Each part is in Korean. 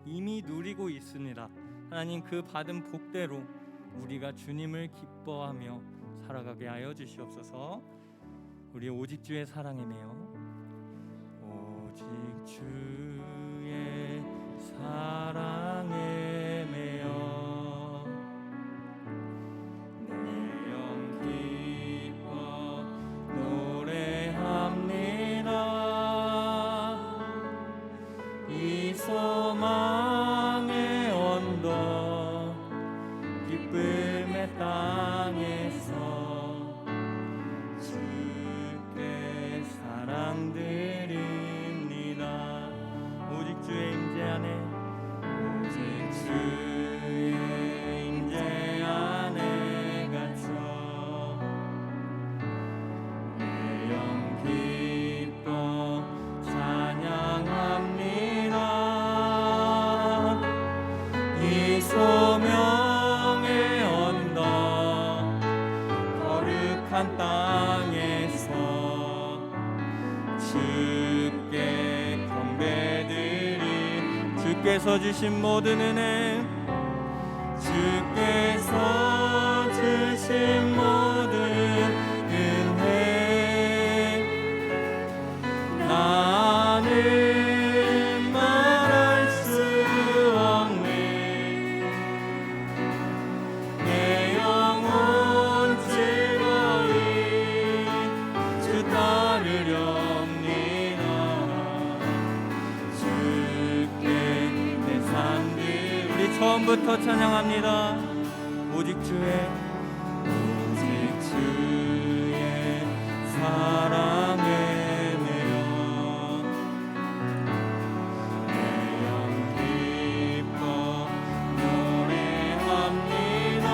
이미 누리고 있습니다. 하나님, 그 받은 복대로 우리가 주님을 기뻐하며 살아가게 하여 주시옵소서. 우리 오직 주의 사랑에 매여 오직 주의 사랑에 매여 내 영 기뻐 노래합니다. 이 소망의 언덕 기쁨의 땅에서 주께 사랑드립니다. 오직 주의 임재 안에 오직 주의 임재 안에 갇혀 내 영 기뻐 찬양합니다. 이 소명의 언덕 거룩한 땅에서 주께 경배드리 주께서 주신 모든 은혜 주께서 주신 모든 은혜 나는 말할 수 없네. 내 영혼 즐거이 주 따르렵니다. 주께 내 삶들 우리 처음부터 찬양합니다. 오직 주의 사랑에 매여 내 영 기뻐 노래합니다.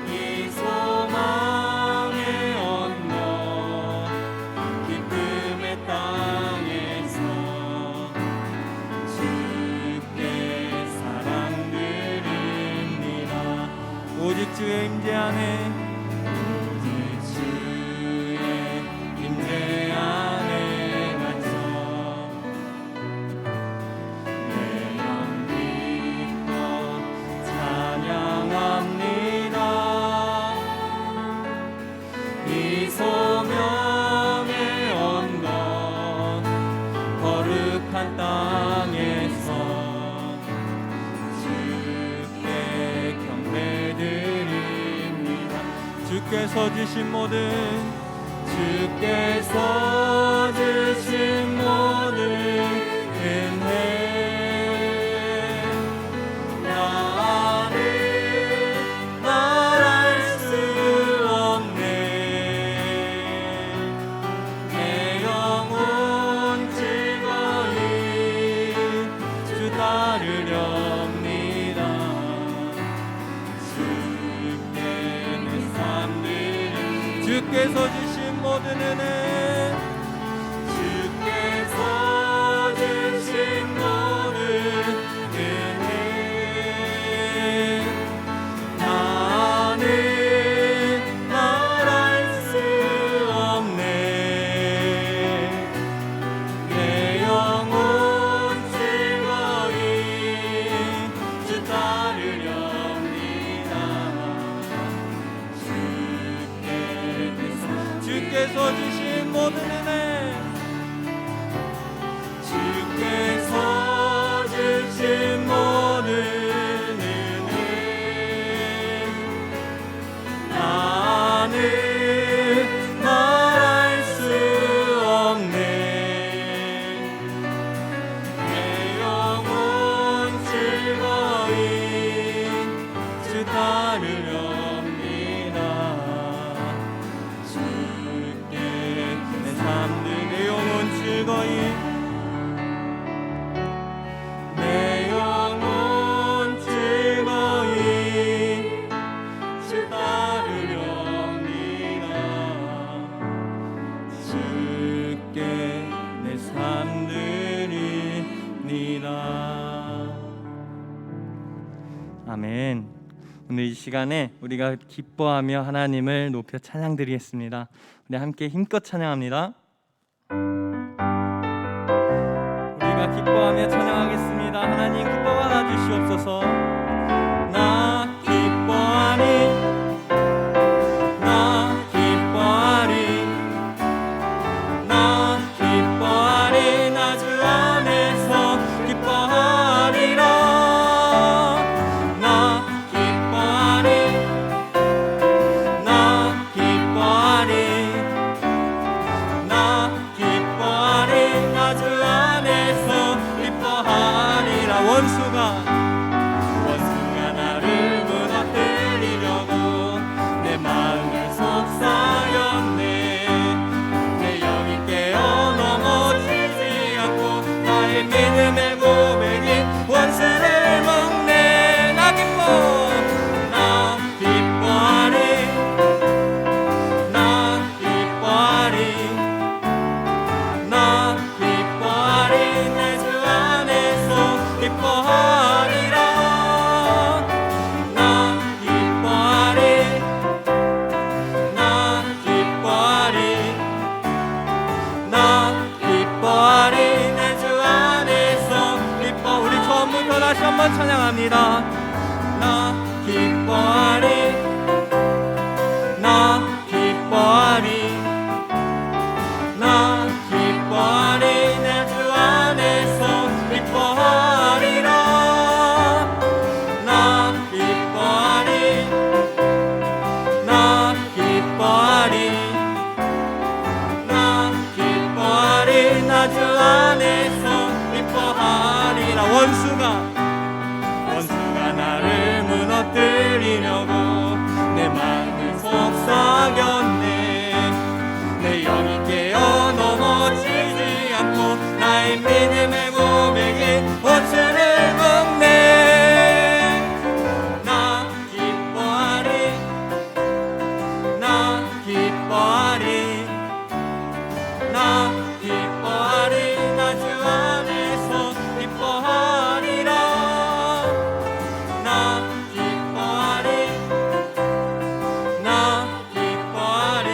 이 소망의 언덕 기쁨의 땅에서 주께 사랑드립니다. 오직 주의 임재 안에 오직 주의 임재 안에 갇혀 내 영 기뻐 찬양합니다. 이 소명의 언덕 거룩한 땅에서 주께 경배드립니다. 주께서 주신 모든 은혜 나는 말할 수 없네. 내 영혼 즐거이 주 따르렵니다. 주께 내 삶들 주께서 주신 모든 은혜 주께서 주신 모든 은혜 나는 말할 수 없네. 내 영혼 즐거이 주 따르렵니다. 주께서 주신 모든 은혜 주께서 주신 모든 은혜 나는 말할 수 없네. 내 영혼 즐거이 주 따르렵니다. 주께 내 삶들 내 영혼 즐거이 내 영혼 즐거이 주 따르렵니다. 주께 내 삶들이니라. 아멘. 오늘 이 시간에 우리가 기뻐하며 하나님을 높여 찬양드리겠습니다. 우리 함께 힘껏 찬양합니다. 우리가 기뻐하며 찬양하겠습니다. 하나님 기뻐하여 주시옵소서. 나 기뻐하리, 나 기뻐하리, 나 기뻐하리, 나 주 안에서 기뻐하리라. 나 기뻐하리, 나 기뻐하리, 나 기뻐하리, 나 주 안에서 기뻐하리라. 원수가 나를 무너뜨리려고 내 마음을 속삭였네. 내 영이 깨어 넘어지지 않고 나의 믿음의 고백이 원수를 먹네. 나 기뻐하리, 나 기뻐하리, 나 기뻐하리, 내 주 안에서 기뻐하리라. 나 기뻐하리, 나 기뻐하리, 나 기뻐하리, 내 주 안에서 기뻐. 우리 처음부터 다시 한번 찬양합니다. 나 기뻐하리, 나 기뻐하리, 나 기뻐하리, 내 주 안에서 기뻐하리라. 나 기뻐하리, 나 기뻐하리, 나 기뻐하리, 나 주 안에서 기뻐하리라. 원수가 나를 무너뜨리려고 내 마음을 속삭였네. 내 영이 깨어 넘어지지 않고 나의 믿음의 고백이 원수를 먹네. 나 기뻐하리, 나 기뻐하리, 나 기뻐하리, 나 주 안에서 기뻐하리라. 나 기뻐하리, 나 기뻐하리,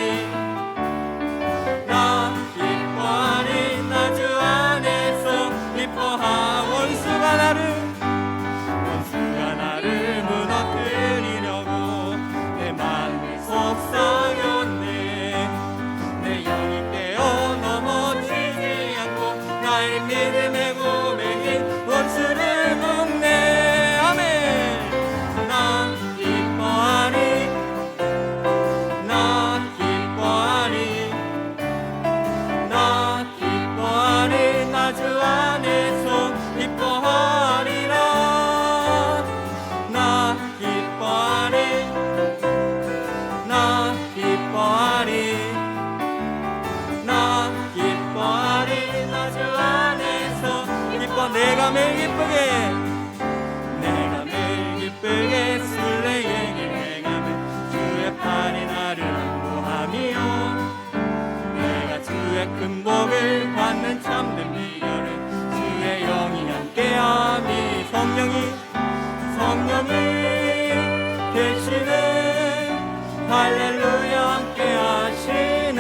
나 기뻐하리, 나 주 안에서 기뻐하. 원수가 나를 무너뜨리려고 내 마음을 속삭였네. 내 영이 깨어 넘어지지 않고 나의 믿음의 고백이 원수를 먹네. 아멘. 나 기뻐하리, 나 기뻐하리, 나 기뻐하리, 나 주 안에서 기뻐하리라. 나 기뻐하리, 나 기뻐하리, 나 기뻐하리, 나 주 안에서 기뻐. 내가 매일 기쁘게 순례행을 행하면 주의 팔이 나를 안보하며 내가 주의 큰 복을 받는 참된 비결은 주의 영이 함께함이. 성령이 계시는 할렐루야 함께하시는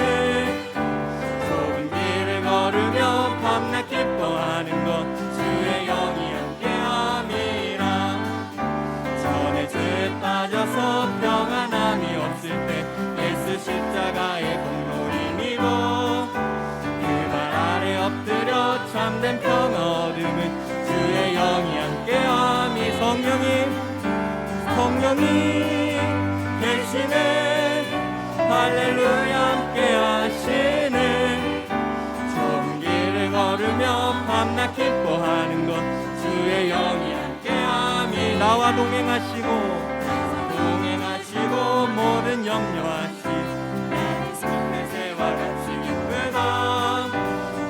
좁은 길을 걸으며 밤낮 기뻐하는 것 주의 영이 함께함이라. 전에 죄에 빠져서 평안함이 없을 때 예수 십자가의 공로를 힘입어 그 발 아래 엎드려 참된 평화 얻음은 주의 영이 함께함이. 성령이 계시는 할렐루야 함께하시는 좁은 길을 걸으며 밤낮 기뻐하는 것 주의 영이 함께함이. 나와 동행하시고 모든 염려하신 나의 삶의 생활 같이 기쁘다.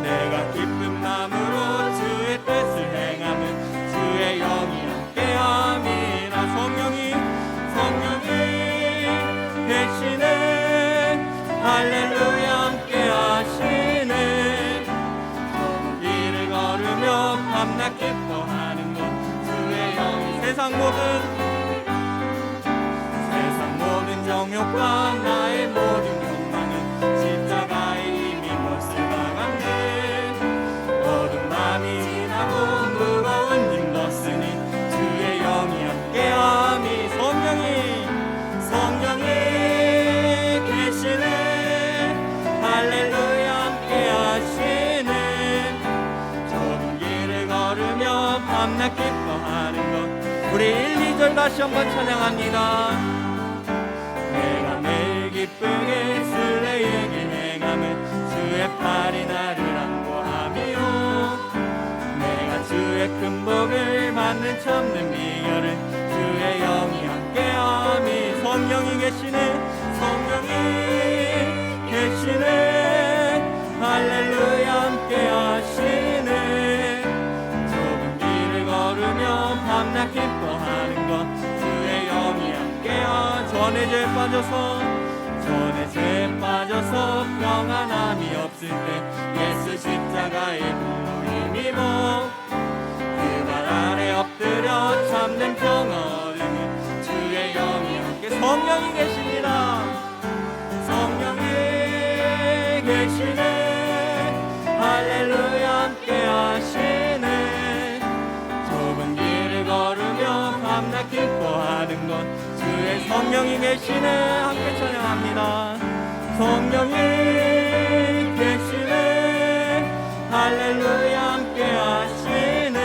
내가 기쁜 마음으로 주의 뜻을 행하면 주의 영이 함께함이라. 성령이 계시는 할렐루야 함께하시는 좁은 길을 걸으며 밤낮 기뻐하는 것 주의 영이. 세상 모든 정욕과 나의 모든 욕망은 십자가의 힘이 못을 박았네. 어둠 밤이 지나 밤낮 기뻐하는 것. 우리 1, 2절 다시 한번 찬양합니다. 내가 매일 기쁘게 술래에게 행함은 주의 팔이 나를 안보하며 내가 주의 큰 복을 받는 참는 비결은 주의 영이 함께함이. 성령이 계시네, 성령이 계시네, 할렐루야 함께하시네. 좁은 길을 걸으며 밤낮 기뻐하는 것. 주의 영이 함께하. 전에 죄 빠져서 평안함이 없을 때 예수 십자가의 힘입어 그 발 아래 엎드려 참는 평화 얻으니 주의 영이 함께. 성령이 계십니다. 성령이 계시네, 할렐루야 함께 하시네. 좁은 길을 걸으며 밤낮 기뻐하는 것. 주의 성령이 계시네. 함께 찬양합니다. 성령이 계시네, 할렐루야 함께 하시네.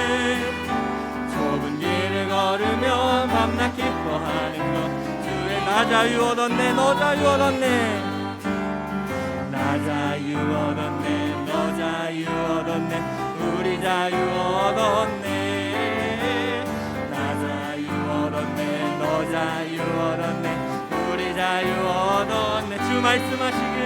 좁은 길을 걸으며 밤낮 기뻐하는 것. 주의 나 자유 얻었네, 너 자유 얻었네. 나 자유 얻었네, 너 자유 얻었네, 우리 자유 얻었네. 나 자유 얻었네, 너 자유 얻었네, 우리 자유 얻었네. 주 말씀하시길,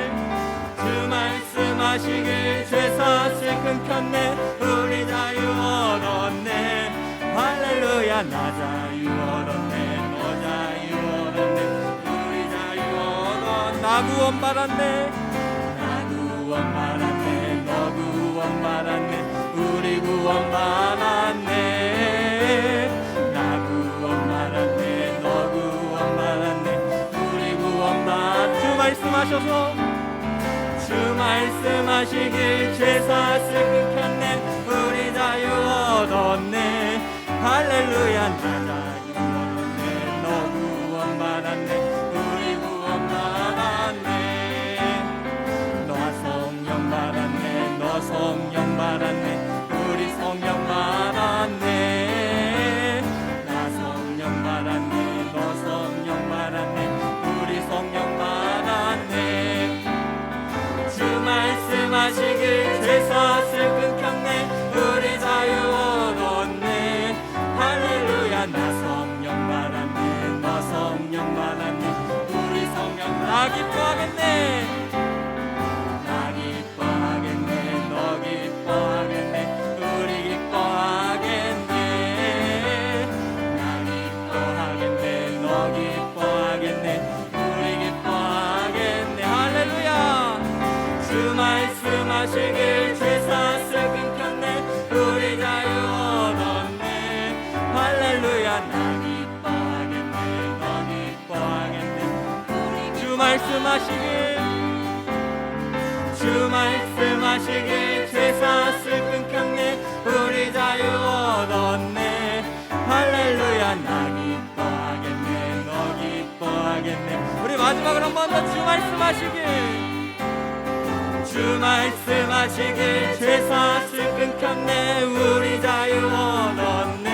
주 말씀하시길, 죄사슬 끊겼네, 우리 자유 얻었네. 할렐루야. 나 자유 얻었네, 너 자유 얻었네, 우리 자유 얻었네. 나 구원 받았네, 나 구원 받았네, 너 구원 받았네, 우리 구원 받았네. 나 구원 받았네, 너 구원 받았네, 우리 구원 받았네. 주 말씀하셔서, 주 말씀하시길, 죄사슬 끊겼네, 우리 자유 얻었네. 할렐루야. 나 자유 얻었네, 너 구원 받았네, 우리 구원 받았네. 너 성령 받았네, 너 성령 받았네, 우리 성령 받았네. 나 성령 받았네, 너 성령 받았네, 우리 성령 받았네. 주 말씀하시길, 죄사슬 끊겼네, 우리 자유 얻었네. 할렐루야. 나 성령 받았네, 너 성령 받았네, 우리 성령. 나 기뻐하겠네, 나 기뻐하겠네, 너 기뻐하겠네, 우리 기뻐하겠네. 나 기뻐하겠네, 너 기뻐하겠네, 우리 기뻐하겠네. 할렐루야. 주 말씀하시길, 죄사슬 끊겼네, 우리 자유 얻었네. 할렐루야. 나 기뻐하겠네, 너 기뻐하겠네. 주 말씀하시길, 주 말씀하시길, 죄사슬 끊겼네, 우리 자유 얻었네. 할렐루야. 나 기뻐하겠네, 너 기뻐하겠네. 우리 마지막으로 한 번 더 주 말씀하시길, 주 말씀하시길, 죄사슬 끊겼네, 우리 자유 얻었네.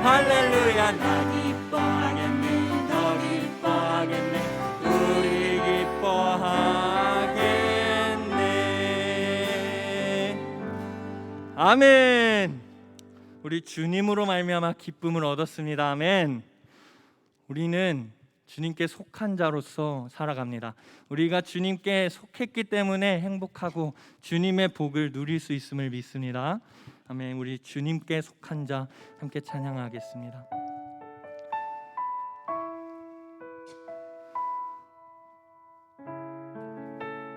할렐루야. 나 기뻐하겠네, 너 기뻐하겠네, 우리 기뻐하겠네. 아멘. 우리 주님으로 말미암아 기쁨을 얻었습니다. 아멘. 우리는 주님께 속한 자로서 살아갑니다. 우리가 주님께 속했기 때문에 행복하고 주님의 복을 누릴 수 있음을 믿습니다. 아멘. 우리 주님께 속한 자 함께 찬양하겠습니다.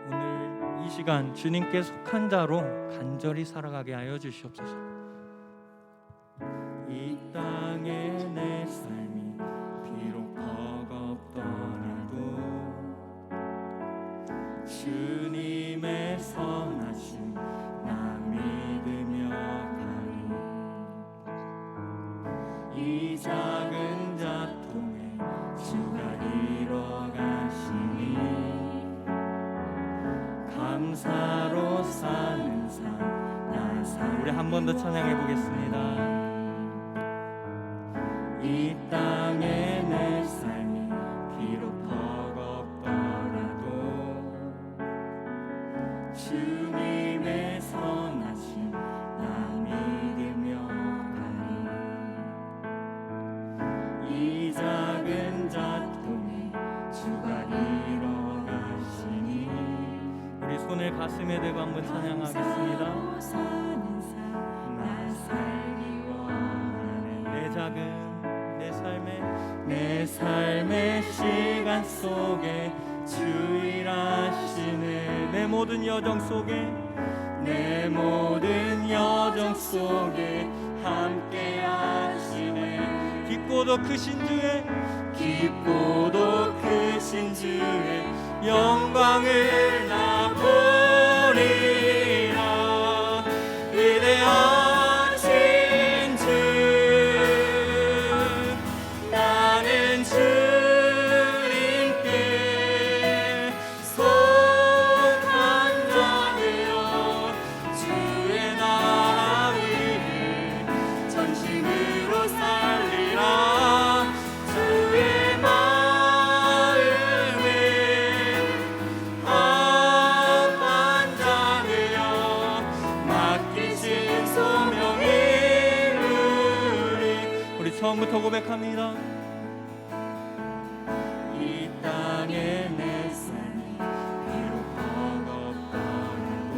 오늘 이 시간 주님께 속한 자로 간절히 살아가게 하여 주시옵소서. 이 땅에 내 삶이 비록 버겁더라도 주님의 선하심 나 믿으며 가리. 이 작은 자통에 주가 이뤄 가시니 감사로 사는 삶 나 살. 우리 한 번 더 찬양해 보겠습니다. 이 땅에 내 삶이 비록 버겁더라도 주님의 선하심 나 믿으며 가니 이 작은 자통에 주가 이뤄가시니 우리 손을 가슴에 대고 한번 찬양하겠습니다. 내 삶의 시간 속에 주 일하시네. 내 모든 여정 속에 함께 하시네. 깊고도 크신 주의 영광을 나 보리라. 위대하신 주 나는 주님께 속한 자 되어 주의 나라 위에 전심으로 살리라. 주의 마음에 합한 자 되어 맡기신 소명이 우리 처음부터 고백합니다. 이 땅에 내 삶이 비록 버겁더라도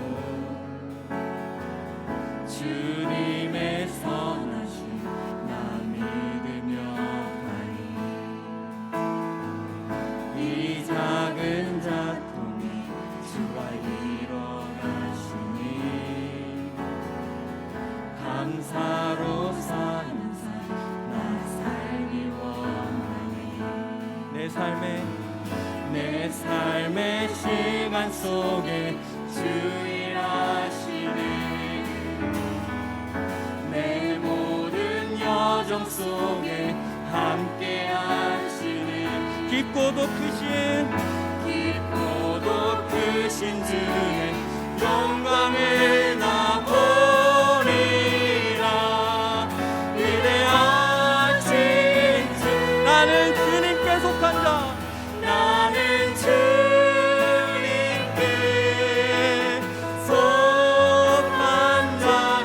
주님의 선하심 나 믿으며 가니 이 작은 자통에 주가 이뤄가시니 감사로 사는 삶 나 살기 원하니 내 삶의 시간 속에 주 일하시네. 내 모든 여정 속에 함께 하시네. 깊고도 크신 주의 영광을 나 보리라. 위대하신 주 나는 주님께 속한 자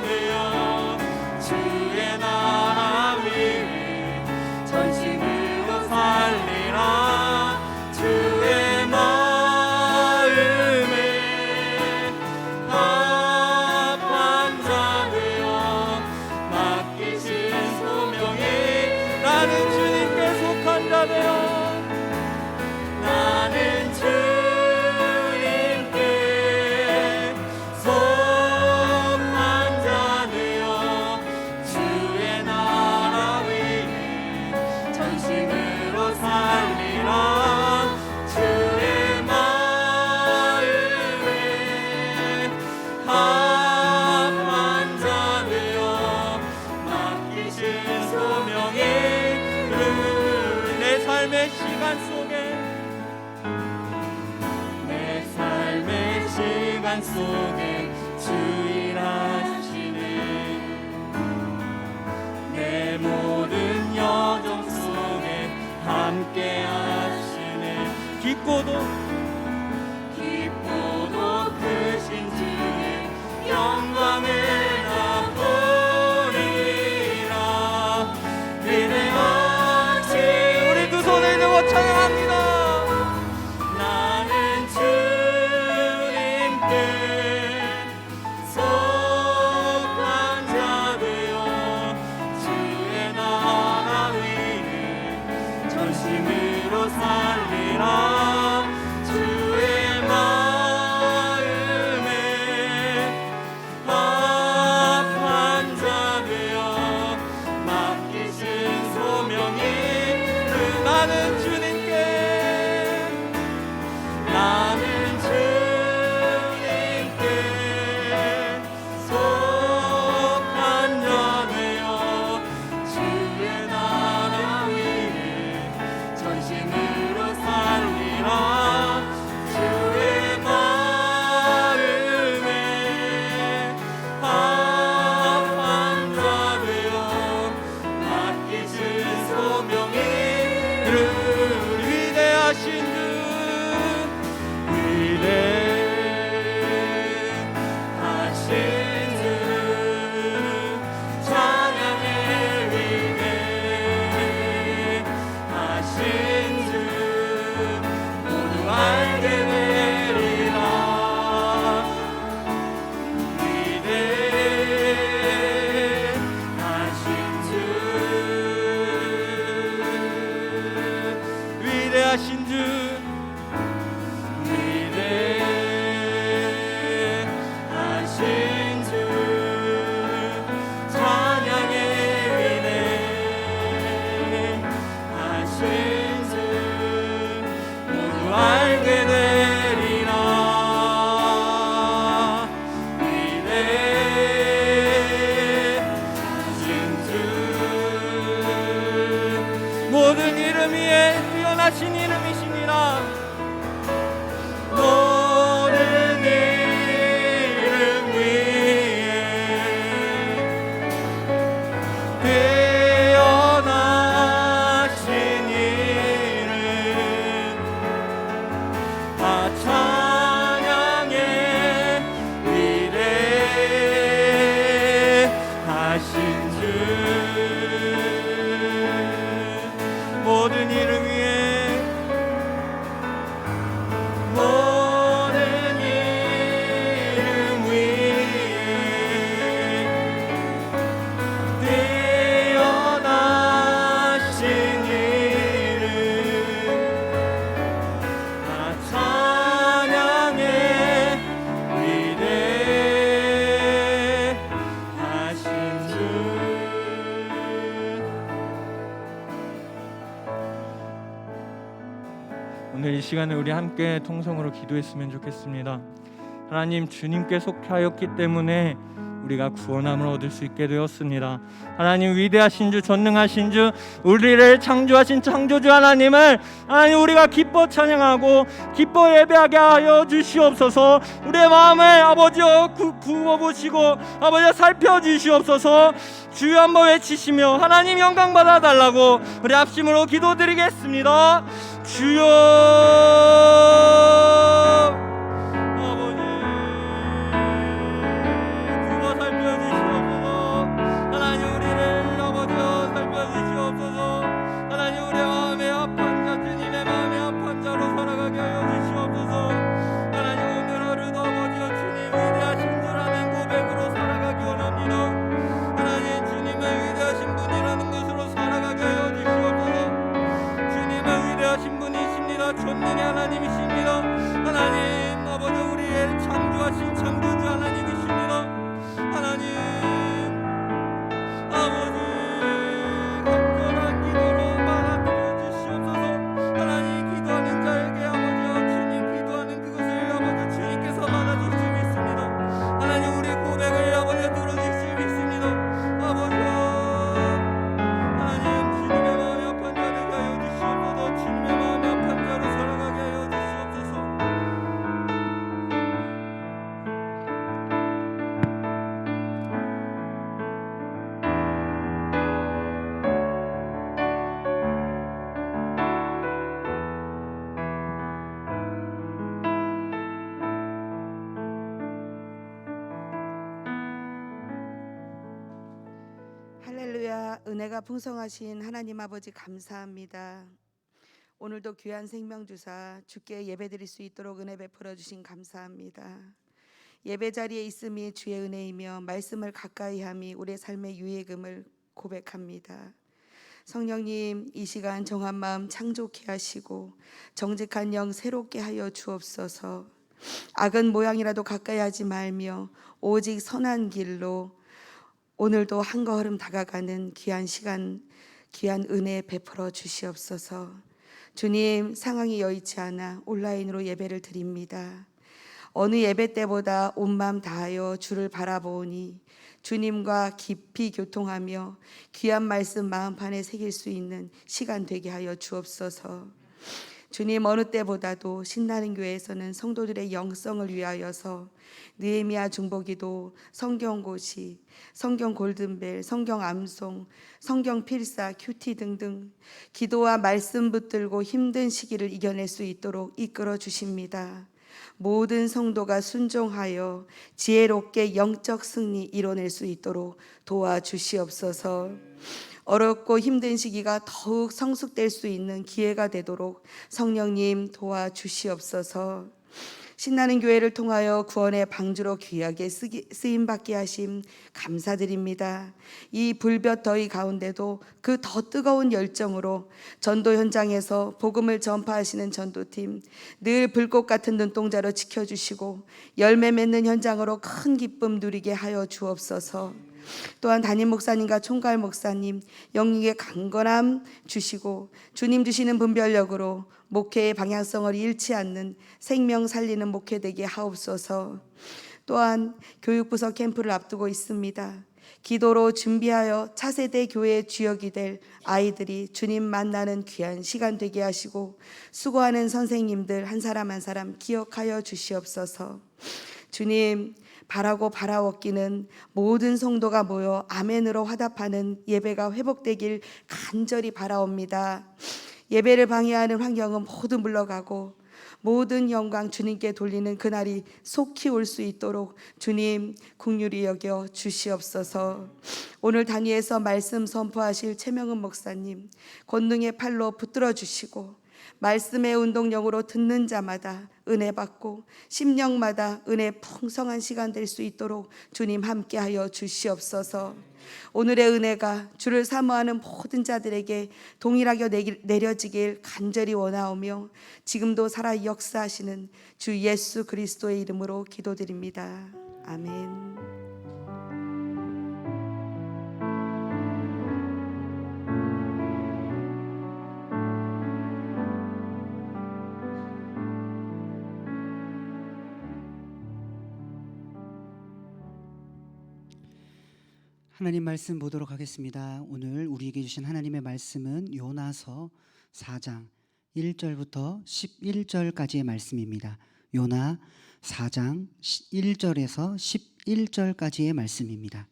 되어 주의 나라 위에 전심으로 살리라. 주의 마음에 합한 자 되어 맡기신 소명이 나는 주님께 속한 자 되어 속에 주 일하시네. 내 모든 여정 속에 함께 하시네. 깊고도 크신 주의 영광을 나 보리라. 위대하신 우리 두 손을 들고 찬양합니다. 전심으로 살리라. 위대하신 이름이십니다. 모든 이름 위에 태어나신 이름 다 찬양해. 위대하신 주 모든 이름 위에 모든 이름 위에 태어나신 이름 다 찬양해. 위대하신 주 오늘 이 시간에 우리 함께 통성으로 기도했으면 좋겠습니다. 하나님, 주님께 속하였기 때문에 우리가 구원함을 얻을 수 있게 되었습니다. 하나님, 위대하신 주, 전능하신 주, 우리를 창조하신 창조주 하나님을 하나님 우리가 기뻐 찬양하고 기뻐 예배하게 하여 주시옵소서. 우리의 마음을 아버지여 구워보시고 아버지여 살펴주시옵소서. 주여 한번 외치시며 하나님 영광 받아달라고 우리 합심으로 기도드리겠습니다. 주여 아버지 주여 살펴주시옵소서. 하나님 우리를 아버지여 살펴주시옵소서. 하나님 우리의 마음에 합한 자, 주님의 마음에 합한 자로 살아가게 하여 주시옵소서. 하나님 오늘 하루도 아버지여 주님 위대하신 주라는 고백으로 살아가기 원합니다. 하나님 주님의 위대하신 분이라는 것으로 살아가게 하여 주시옵소서. 주님은 위대하신 분이십니다. 전능의 하나님이십니다. 하나님 아버지 우리의 창조하신 창조주 하나님이십니다. 하나님 아버지 간절한 기도로 받아들여 주시옵소서. 하나님 기도하는 자에게 아버지여 주님 기도하는 그것을 아버지 주님께서 받아주실 수 있습니다. 하나님 우리 고백을 아버지 들어주실 수 있습니다. 아버지여 하나님 주님의 마음에 합한 자 되게 하여 주시옵소서. 주님의 마음에 합한 자로 살아가게 하여 주시옵소서. 할렐루야. 은혜가 풍성하신 하나님 아버지 감사합니다. 오늘도 귀한 생명 주사 주께 예배드릴 수 있도록 은혜 베풀어 주신 감사합니다. 예배 자리에 있음이 주의 은혜이며 말씀을 가까이 함이 우리의 삶의 유예금을 고백합니다. 성령님, 이 시간 정한 마음 창조케 하시고 정직한 영 새롭게 하여 주옵소서. 악은 모양이라도 가까이 하지 말며 오직 선한 길로 오늘도 한 걸음 다가가는 귀한 시간, 귀한 은혜 베풀어 주시옵소서. 주님, 상황이 여의치 않아 온라인으로 예배를 드립니다. 어느 예배 때보다 온 마음 다하여 주를 바라보니 주님과 깊이 교통하며 귀한 말씀 마음판에 새길 수 있는 시간 되게 하여 주옵소서. 주님, 어느 때보다도 신나는 교회에서는 성도들의 영성을 위하여서 느헤미야 중보기도, 성경고시, 성경 골든벨, 성경 암송, 성경 필사, 큐티 등등 기도와 말씀 붙들고 힘든 시기를 이겨낼 수 있도록 이끌어 주십니다. 모든 성도가 순종하여 지혜롭게 영적 승리 이뤄낼 수 있도록 도와주시옵소서. 어렵고 힘든 시기가 더욱 성숙될 수 있는 기회가 되도록 성령님 도와주시옵소서. 신나는 교회를 통하여 구원의 방주로 귀하게 쓰임받게 하심 감사드립니다. 이 불볕 더위 가운데도 그 더 뜨거운 열정으로 전도 현장에서 복음을 전파하시는 전도팀 늘 불꽃 같은 눈동자로 지켜주시고 열매 맺는 현장으로 큰 기쁨 누리게 하여 주옵소서. 또한 담임 목사님과 총괄 목사님 영육의 강건함 주시고 주님 주시는 분별력으로 목회의 방향성을 잃지 않는 생명 살리는 목회 되게 하옵소서. 또한 교육부서 캠프를 앞두고 있습니다. 기도로 준비하여 차세대 교회의 주역이 될 아이들이 주님 만나는 귀한 시간 되게 하시고, 수고하는 선생님들 한 사람 한 사람 기억하여 주시옵소서. 주님, 바라고 바라옵기는 모든 성도가 모여 아멘으로 화답하는 예배가 회복되길 간절히 바라옵니다. 예배를 방해하는 환경은 모두 물러가고 모든 영광 주님께 돌리는 그날이 속히 올 수 있도록 주님 긍휼히 여겨 주시옵소서. 오늘 단위에서 말씀 선포하실 최명은 목사님 권능의 팔로 붙들어 주시고, 말씀의 운동력으로 듣는 자마다 은혜 받고 심령마다 은혜 풍성한 시간 될 수 있도록 주님 함께하여 주시옵소서. 오늘의 은혜가 주를 사모하는 모든 자들에게 동일하게 내려지길 간절히 원하오며, 지금도 살아 역사하시는 주 예수 그리스도의 이름으로 기도드립니다. 아멘. 하나님 말씀 보도록 하겠습니다. 오늘 우리에게 주신 하나님의 말씀은 요나서 4장 1절부터 11절까지의 말씀입니다. 요나 4장 1절에서 11절까지의 말씀입니다.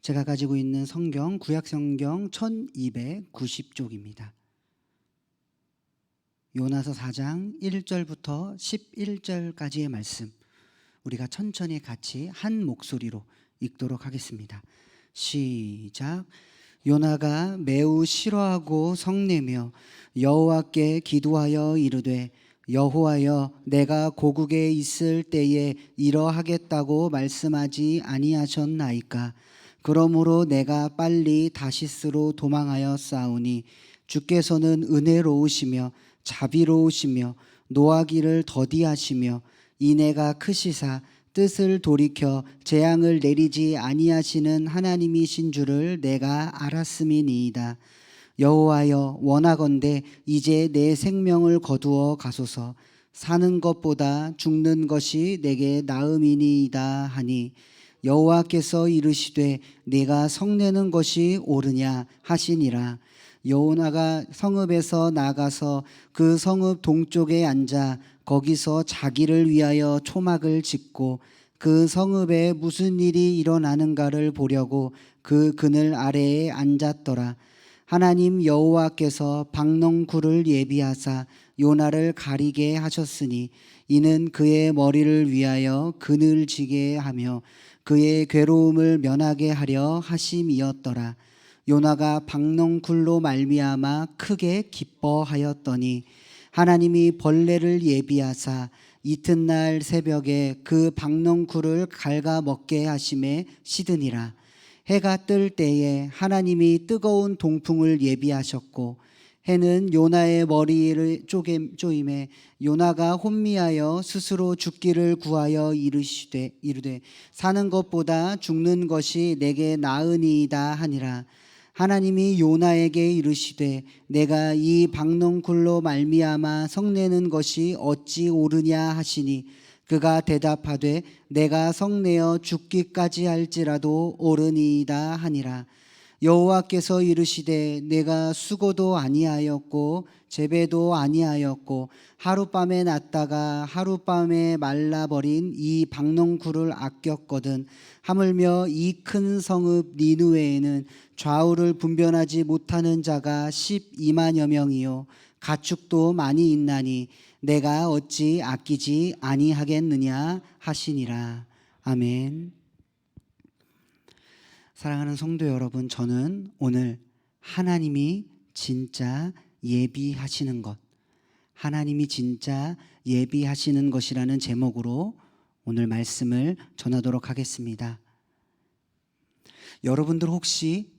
제가 가지고 있는 성경 구약성경 1290쪽입니다. 요나서 4장 1절부터 11절까지의 말씀, 우리가 천천히 같이 한 목소리로 읽도록 하겠습니다. 시작. 요나가 매우 싫어하고 성내며 여호와께 기도하여 이르되, 여호와여, 내가 고국에 있을 때에 이러하겠다고 말씀하지 아니하셨나이까? 그러므로 내가 빨리 다시스로 도망하여 싸우니 주께서는 은혜로우시며 자비로우시며 노하기를 더디하시며 인애가 크시사 뜻을 돌이켜 재앙을 내리지 아니하시는 하나님이신 줄을 내가 알았음이니이다. 여호와여, 원하건대 이제 내 생명을 거두어 가소서. 사는 것보다 죽는 것이 내게 나음이니이다 하니, 여호와께서 이르시되 내가 성내는 것이 옳으냐 하시니라. 요나가 성읍에서 나가서 그 성읍 동쪽에 앉아 거기서 자기를 위하여 초막을 짓고 그 성읍에 무슨 일이 일어나는가를 보려고 그 그늘 아래에 앉았더라. 하나님 여호와께서 박농쿨을 예비하사 요나를 가리게 하셨으니 이는 그의 머리를 위하여 그늘지게 하며 그의 괴로움을 면하게 하려 하심이었더라. 요나가 박농쿨로 말미암아 크게 기뻐하였더니 하나님이 벌레를 예비하사 이튿날 새벽에 그 박농쿨을 갉아먹게 하심에 시드니라. 해가 뜰 때에 하나님이 뜨거운 동풍을 예비하셨고 해는 요나의 머리를 쪼임에 요나가 혼미하여 스스로 죽기를 구하여 이르되 사는 것보다 죽는 것이 내게 나으니이다 하니라. 하나님이 요나에게 이르시되 내가 이 박농쿨로 말미암아 성내는 것이 어찌 옳으냐 하시니, 그가 대답하되 내가 성내어 죽기까지 할지라도 옳으니이다 하니라. 여호와께서 이르시되 내가 수고도 아니하였고 재배도 아니하였고 하룻밤에 났다가 하룻밤에 말라버린 이 박농쿨을 아꼈거든. 하물며 이 큰 성읍 니느웨에는 좌우를 분별하지 못하는 자가 12만여 명이요 가축도 많이 있나니 내가 어찌 아끼지 아니하겠느냐 하시니라. 아멘. 사랑하는 성도 여러분, 저는 오늘 하나님이 진짜 예비하시는 것, 하나님이 진짜 예비하시는 것이라는 제목으로 오늘 말씀을 전하도록 하겠습니다. 여러분들 혹시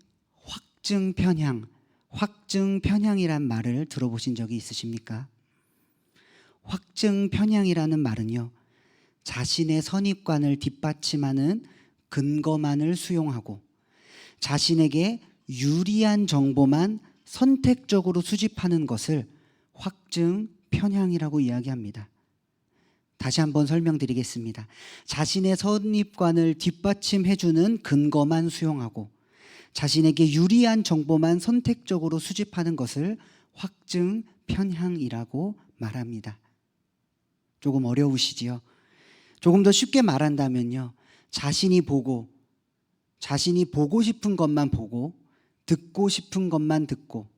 확증편향이란 말을 들어보신 적이 있으십니까? 확증편향이라는 말은요, 자신의 선입관을 뒷받침하는 근거만을 수용하고 자신에게 유리한 정보만 선택적으로 수집하는 것을 확증편향이라고 이야기합니다. 다시 한번 설명드리겠습니다. 자신의 선입관을 뒷받침해주는 근거만 수용하고 자신에게 유리한 정보만 선택적으로 수집하는 것을 확증 편향이라고 말합니다. 조금 어려우시지요? 조금 더 쉽게 말한다면요, 자신이 보고 싶은 것만 보고 듣고 싶은 것만 듣고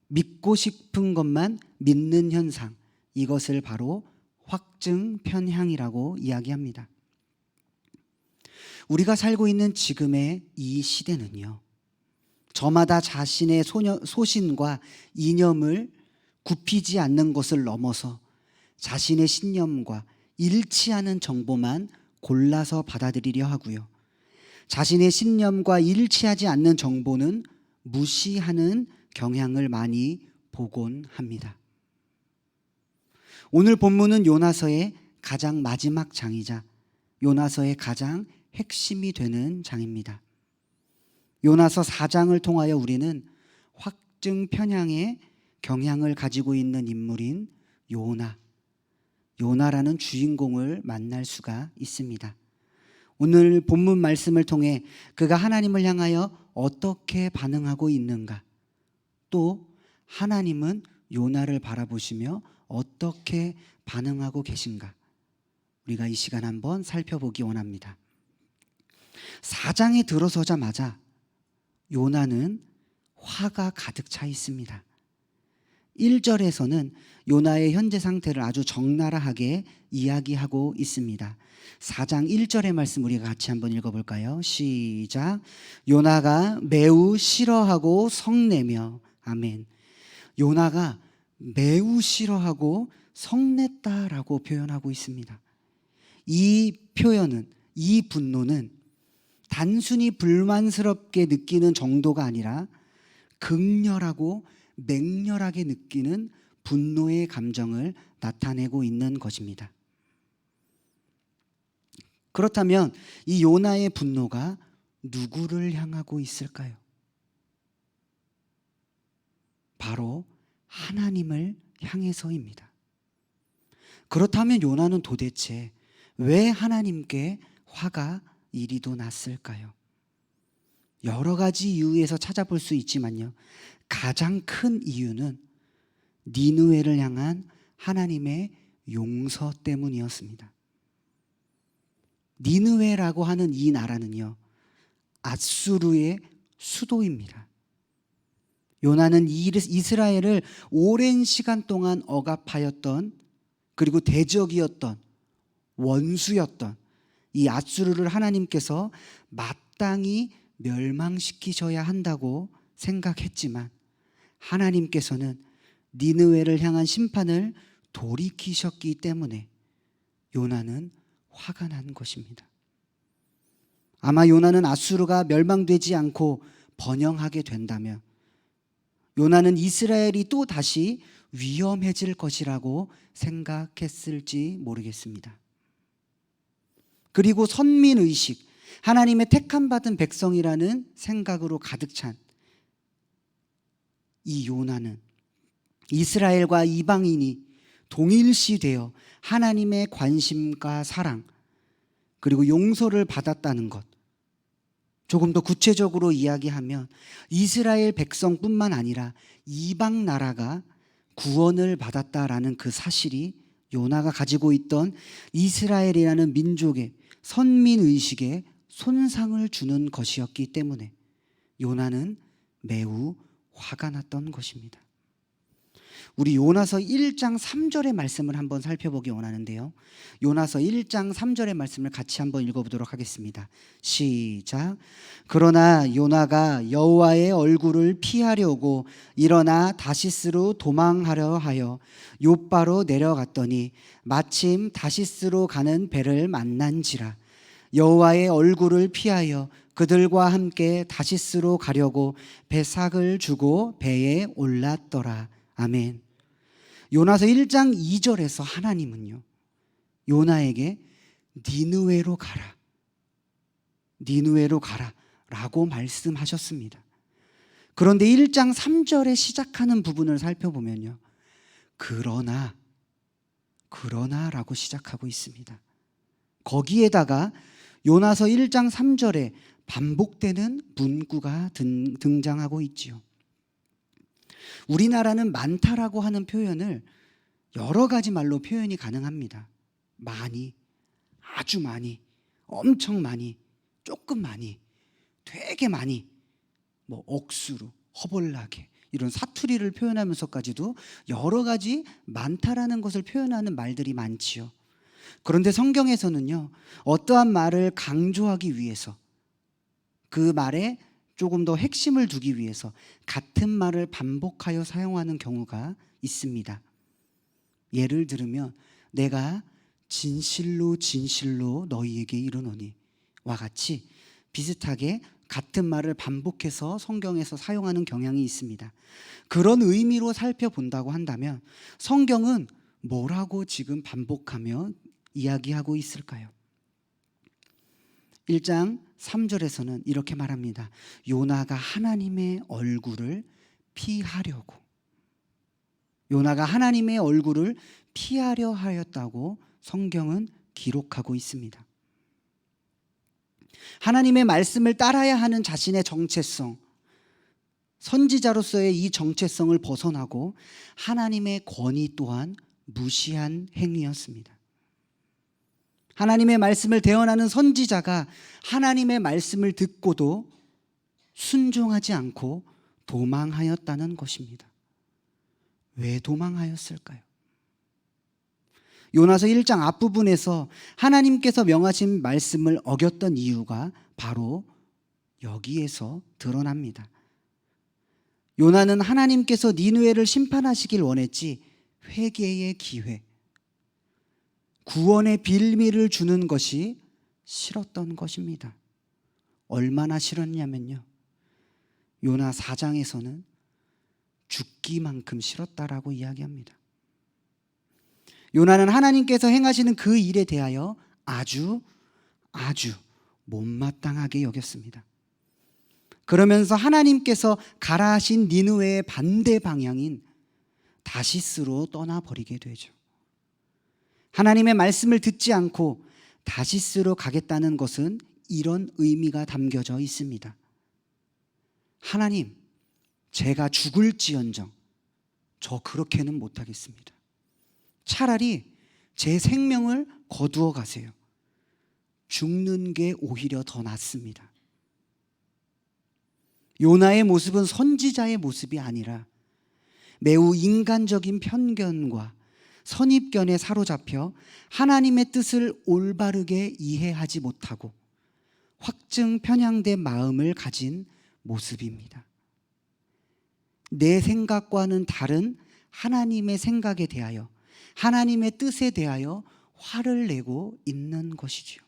믿고 싶은 것만 믿는 현상, 이것을 바로 확증 편향이라고 이야기합니다. 우리가 살고 있는 지금의 이 시대는요, 저마다 자신의 소신과 이념을 굽히지 않는 것을 넘어서 자신의 신념과 일치하는 정보만 골라서 받아들이려 하고요, 자신의 신념과 일치하지 않는 정보는 무시하는 경향을 많이 보곤 합니다. 오늘 본문은 요나서의 가장 마지막 장이자 요나서의 가장 핵심이 되는 장입니다. 요나서 4장을 통하여 우리는 확증 편향의 경향을 가지고 있는 인물인 요나라는 주인공을 만날 수가 있습니다. 오늘 본문 말씀을 통해 그가 하나님을 향하여 어떻게 반응하고 있는가, 또 하나님은 요나를 바라보시며 어떻게 반응하고 계신가, 우리가 이 시간 한번 살펴보기 원합니다. 4장에 들어서자마자 요나는 화가 가득 차 있습니다. 1절에서는 요나의 현재 상태를 아주 적나라하게 이야기하고 있습니다. 4장 1절의 말씀 우리가 같이 한번 읽어볼까요? 시작. 요나가 매우 싫어하고 성내며. 아멘. 요나가 매우 싫어하고 성냈다라고 표현하고 있습니다. 이 표현은, 이 분노는 단순히 불만스럽게 느끼는 정도가 아니라 극렬하고 맹렬하게 느끼는 분노의 감정을 나타내고 있는 것입니다. 그렇다면 이 요나의 분노가 누구를 향하고 있을까요? 바로 하나님을 향해서입니다. 그렇다면 요나는 도대체 왜 하나님께 화가 이리도 났을까요? 여러 가지 이유에서 찾아볼 수 있지만요, 가장 큰 이유는 니느웨를 향한 하나님의 용서 때문이었습니다. 니느웨라고 하는 이 나라는요, 앗수르의 수도입니다. 요나는 이스라엘을 오랜 시간 동안 억압하였던, 그리고 대적이었던, 원수였던 이 앗수르를 하나님께서 마땅히 멸망시키셔야 한다고 생각했지만 하나님께서는 니느웨를 향한 심판을 돌이키셨기 때문에 요나는 화가 난 것입니다. 아마 요나는 앗수르가 멸망되지 않고 번영하게 된다면 요나는 이스라엘이 또 다시 위험해질 것이라고 생각했을지 모르겠습니다. 그리고 선민의식, 하나님의 택함받은 백성이라는 생각으로 가득 찬 이 요나는 이스라엘과 이방인이 동일시되어 하나님의 관심과 사랑, 그리고 용서를 받았다는 것, 조금 더 구체적으로 이야기하면 이스라엘 백성뿐만 아니라 이방 나라가 구원을 받았다라는 그 사실이 요나가 가지고 있던 이스라엘이라는 민족의 선민의식에 손상을 주는 것이었기 때문에 요나는 매우 화가 났던 것입니다. 우리 요나서 1장 3절의 말씀을 한번 살펴보기 원하는데요, 요나서 1장 3절의 말씀을 같이 한번 읽어보도록 하겠습니다. 시작. 그러나 요나가 여호와의 얼굴을 피하려고 일어나 다시스로 도망하려 하여 욥바로 내려갔더니 마침 다시스로 가는 배를 만난지라. 여호와의 얼굴을 피하여 그들과 함께 다시스로 가려고 배삭을 주고 배에 올랐더라. 아멘. 요나서 1장 2절에서 하나님은요, 요나에게 니느웨로 가라, 니느웨로 가라 라고 말씀하셨습니다. 그런데 1장 3절에 시작하는 부분을 살펴보면요, 그러나 그러나라고 시작하고 있습니다. 거기에다가 요나서 1장 3절에 반복되는 문구가 등장하고 있지요. 우리나라는 많다라고 하는 표현을 여러 가지 말로 표현이 가능합니다. 많이, 아주 많이, 엄청 많이, 조금 많이, 되게 많이, 뭐 억수로, 허벌나게 이런 사투리를 표현하면서까지도 여러 가지 많다라는 것을 표현하는 말들이 많지요. 그런데 성경에서는요, 어떠한 말을 강조하기 위해서, 그 말에 조금 더 핵심을 두기 위해서 같은 말을 반복하여 사용하는 경우가 있습니다. 예를 들면 내가 진실로 진실로 너희에게 이르노니 와 같이 비슷하게 같은 말을 반복해서 성경에서 사용하는 경향이 있습니다. 그런 의미로 살펴본다고 한다면 성경은 뭐라고 지금 반복하며 이야기하고 있을까요? 1장 3절에서는 이렇게 말합니다. 요나가 하나님의 얼굴을 피하려고, 요나가 하나님의 얼굴을 피하려 하였다고 성경은 기록하고 있습니다. 하나님의 말씀을 따라야 하는 자신의 정체성, 선지자로서의 이 정체성을 벗어나고 하나님의 권위 또한 무시한 행위였습니다. 하나님의 말씀을 대언하는 선지자가 하나님의 말씀을 듣고도 순종하지 않고 도망하였다는 것입니다. 왜 도망하였을까요? 요나서 1장 앞부분에서 하나님께서 명하신 말씀을 어겼던 이유가 바로 여기에서 드러납니다. 요나는 하나님께서 니느웨를 심판하시길 원했지 회개의 기회, 구원의 빌미를 주는 것이 싫었던 것입니다. 얼마나 싫었냐면요, 요나 4장에서는 죽기만큼 싫었다라고 이야기합니다. 요나는 하나님께서 행하시는 그 일에 대하여 아주 못마땅하게 여겼습니다. 그러면서 하나님께서 가라 하신 니느웨의 반대 방향인 다시스로 떠나버리게 되죠. 하나님의 말씀을 듣지 않고 다시스로 가겠다는 것은 이런 의미가 담겨져 있습니다. 하나님, 제가 죽을지언정 저 그렇게는 못하겠습니다. 차라리 제 생명을 거두어 가세요. 죽는 게 오히려 더 낫습니다. 요나의 모습은 선지자의 모습이 아니라 매우 인간적인 편견과 선입견에 사로잡혀 하나님의 뜻을 올바르게 이해하지 못하고 확증 편향된 마음을 가진 모습입니다. 내 생각과는 다른 하나님의 생각에 대하여, 하나님의 뜻에 대하여 화를 내고 있는 것이지요.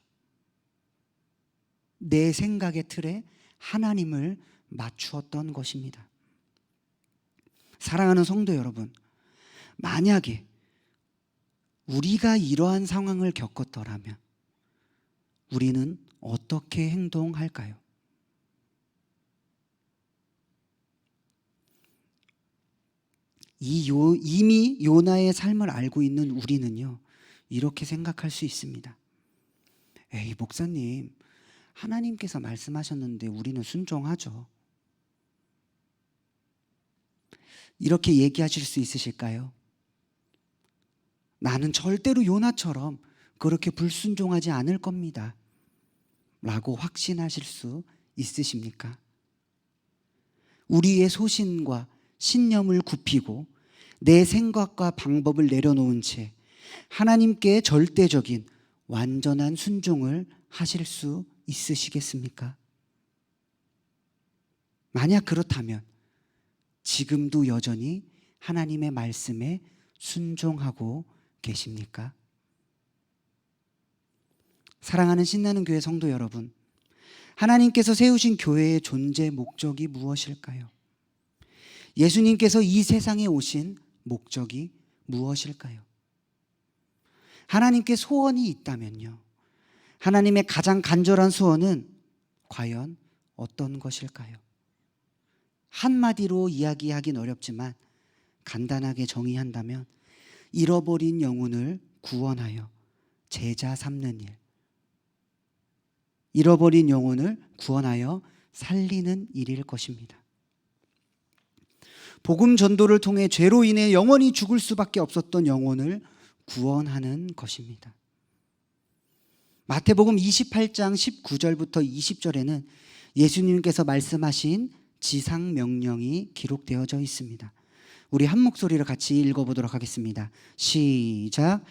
내 생각의 틀에 하나님을 맞추었던 것입니다. 사랑하는 성도 여러분, 만약에 우리가 이러한 상황을 겪었더라면 우리는 어떻게 행동할까요? 이미 요나의 삶을 알고 있는 우리는요, 이렇게 생각할 수 있습니다. 에이, 목사님, 하나님께서 말씀하셨는데 우리는 순종하죠. 이렇게 얘기하실 수 있으실까요? 나는 절대로 요나처럼 그렇게 불순종하지 않을 겁니다 라고 확신하실 수 있으십니까? 우리의 소신과 신념을 굽히고 내 생각과 방법을 내려놓은 채 하나님께 절대적인 완전한 순종을 하실 수 있으시겠습니까? 만약 그렇다면 지금도 여전히 하나님의 말씀에 순종하고 계십니까? 사랑하는 신나는 교회 성도 여러분, 하나님께서 세우신 교회의 존재 목적이 무엇일까요? 예수님께서 이 세상에 오신 목적이 무엇일까요? 하나님께 소원이 있다면요, 하나님의 가장 간절한 소원은 과연 어떤 것일까요? 한마디로 이야기하긴 어렵지만 간단하게 정의한다면 잃어버린 영혼을 구원하여 제자 삼는 일, 잃어버린 영혼을 구원하여 살리는 일일 것입니다. 복음 전도를 통해 죄로 인해 영원히 죽을 수밖에 없었던 영혼을 구원하는 것입니다. 마태복음 28장 19절부터 20절에는 예수님께서 말씀하신 지상 명령이 기록되어져 있습니다. 우리 한 목소리로 같이 읽어보도록 하겠습니다. 시작.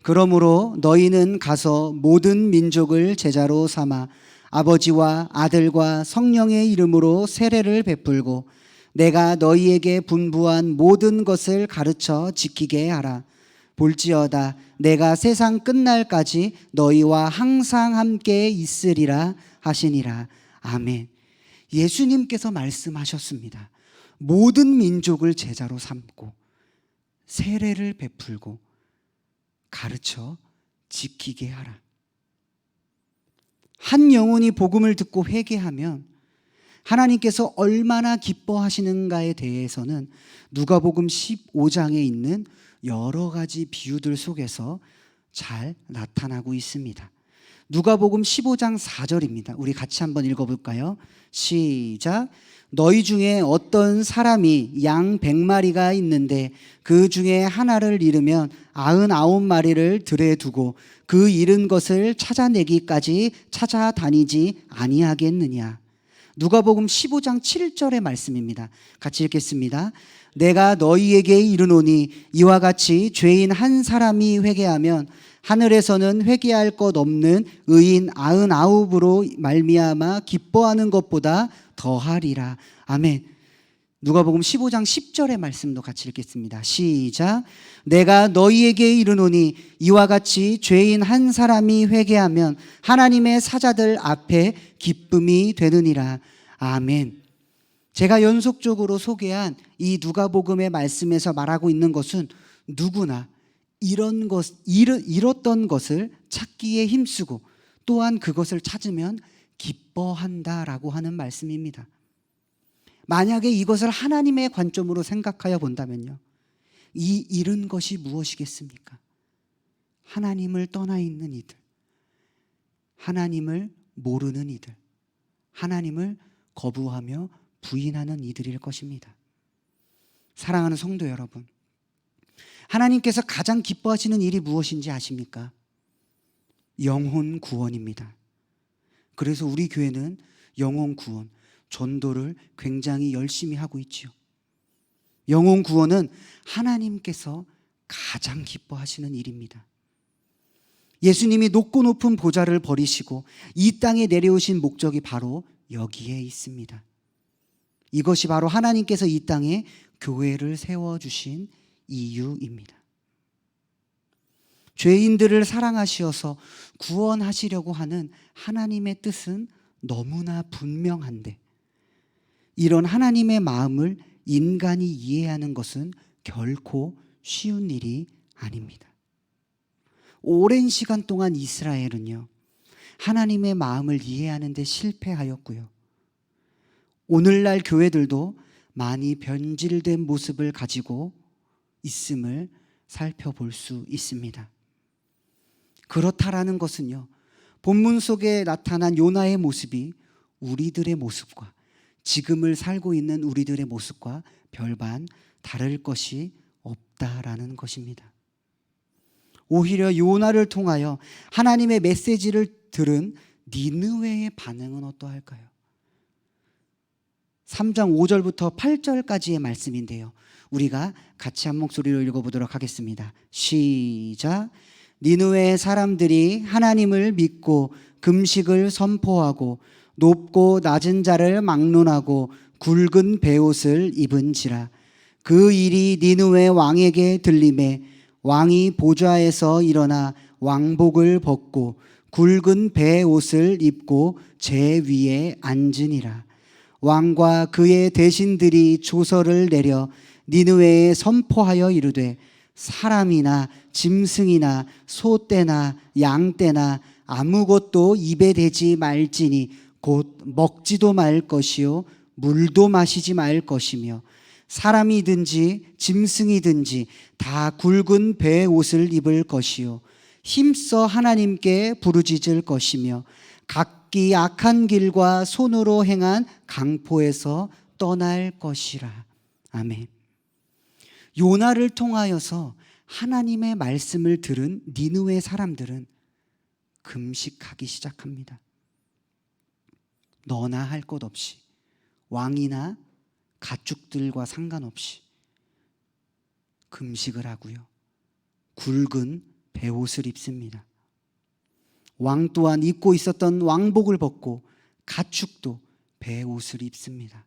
그러므로 너희는 가서 모든 민족을 제자로 삼아 아버지와 아들과 성령의 이름으로 세례를 베풀고 내가 너희에게 분부한 모든 것을 가르쳐 지키게 하라. 볼지어다 내가 세상 끝날까지 너희와 항상 함께 있으리라 하시니라. 아멘. 예수님께서 말씀하셨습니다. 모든 민족을 제자로 삼고 세례를 베풀고 가르쳐 지키게 하라. 한 영혼이 복음을 듣고 회개하면 하나님께서 얼마나 기뻐하시는가에 대해서는 누가복음 15장에 있는 여러 가지 비유들 속에서 잘 나타나고 있습니다. 누가복음 15장 4절입니다. 우리 같이 한번 읽어볼까요? 시작. 너희 중에 어떤 사람이 양 100마리가 있는데 그 중에 하나를 잃으면 99마리를 들에 두고 그 잃은 것을 찾아내기까지 찾아다니지 아니하겠느냐. 누가복음 15장 7절의 말씀입니다. 같이 읽겠습니다. 내가 너희에게 이르노니 이와 같이 죄인 한 사람이 회개하면 하늘에서는 회개할 것 없는 의인 99으로 말미암아 기뻐하는 것보다 더하리라. 아멘. 누가복음 15장 10절의 말씀도 같이 읽겠습니다. 시작. 내가 너희에게 이르노니 이와 같이 죄인 한 사람이 회개하면 하나님의 사자들 앞에 기쁨이 되느니라. 아멘. 제가 연속적으로 소개한 이 누가복음의 말씀에서 말하고 있는 것은 누구나 잃었던 것을 찾기에 힘쓰고 또한 그것을 찾으면 기뻐한다라고 하는 말씀입니다. 만약에 이것을 하나님의 관점으로 생각하여 본다면요, 이 잃은 것이 무엇이겠습니까? 하나님을 떠나 있는 이들, 하나님을 모르는 이들, 하나님을 거부하며 부인하는 이들일 것입니다. 사랑하는 성도 여러분, 하나님께서 가장 기뻐하시는 일이 무엇인지 아십니까? 영혼 구원입니다. 그래서 우리 교회는 영혼 구원, 전도를 굉장히 열심히 하고 있지요. 영혼 구원은 하나님께서 가장 기뻐하시는 일입니다. 예수님이 높고 높은 보좌를 버리시고 이 땅에 내려오신 목적이 바로 여기에 있습니다. 이것이 바로 하나님께서 이 땅에 교회를 세워주신 이유입니다. 죄인들을 사랑하시어서 구원하시려고 하는 하나님의 뜻은 너무나 분명한데 이런 하나님의 마음을 인간이 이해하는 것은 결코 쉬운 일이 아닙니다. 오랜 시간 동안 이스라엘은요, 하나님의 마음을 이해하는 데 실패하였고요. 오늘날 교회들도 많이 변질된 모습을 가지고 있음을 살펴볼 수 있습니다. 그렇다라는 것은요, 본문 속에 나타난 요나의 모습이 우리들의 모습과 지금을 살고 있는 우리들의 모습과 별반 다를 것이 없다라는 것입니다. 오히려 요나를 통하여 하나님의 메시지를 들은 니느웨의 반응은 어떠할까요? 3장 5절부터 8절까지의 말씀인데요, 우리가 같이 한 목소리로 읽어보도록 하겠습니다. 시작. 니느웨 사람들이 하나님을 믿고 금식을 선포하고 높고 낮은 자를 막론하고 굵은 베옷을 입은지라. 그 일이 니느웨 왕에게 들림에 왕이 보좌에서 일어나 왕복을 벗고 굵은 베옷을 입고 제 위에 앉으니라. 왕과 그의 대신들이 조서를 내려 니느웨에 선포하여 이르되 사람이나 짐승이나 소떼나 양떼나 아무것도 입에 대지 말지니 곧 먹지도 말 것이요 물도 마시지 말 것이며 사람이든지 짐승이든지 다 굵은 배의 옷을 입을 것이요 힘써 하나님께 부르짖을 것이며 각기 악한 길과 손으로 행한 강포에서 떠날 것이라. 아멘. 요나를 통하여서 하나님의 말씀을 들은 니느웨 사람들은 금식하기 시작합니다. 너나 할 것 없이, 왕이나 가축들과 상관없이 금식을 하고요, 굵은 베옷을 입습니다. 왕 또한 입고 있었던 왕복을 벗고 가축도 베옷을 입습니다.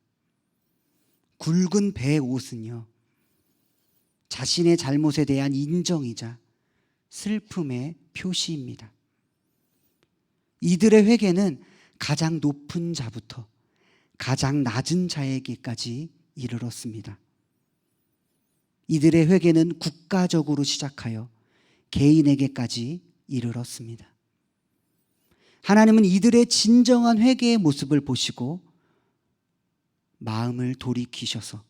굵은 베옷은요, 자신의 잘못에 대한 인정이자 슬픔의 표시입니다. 이들의 회개는 가장 높은 자부터 가장 낮은 자에게까지 이르렀습니다. 이들의 회개는 국가적으로 시작하여 개인에게까지 이르렀습니다. 하나님은 이들의 진정한 회개의 모습을 보시고 마음을 돌이키셔서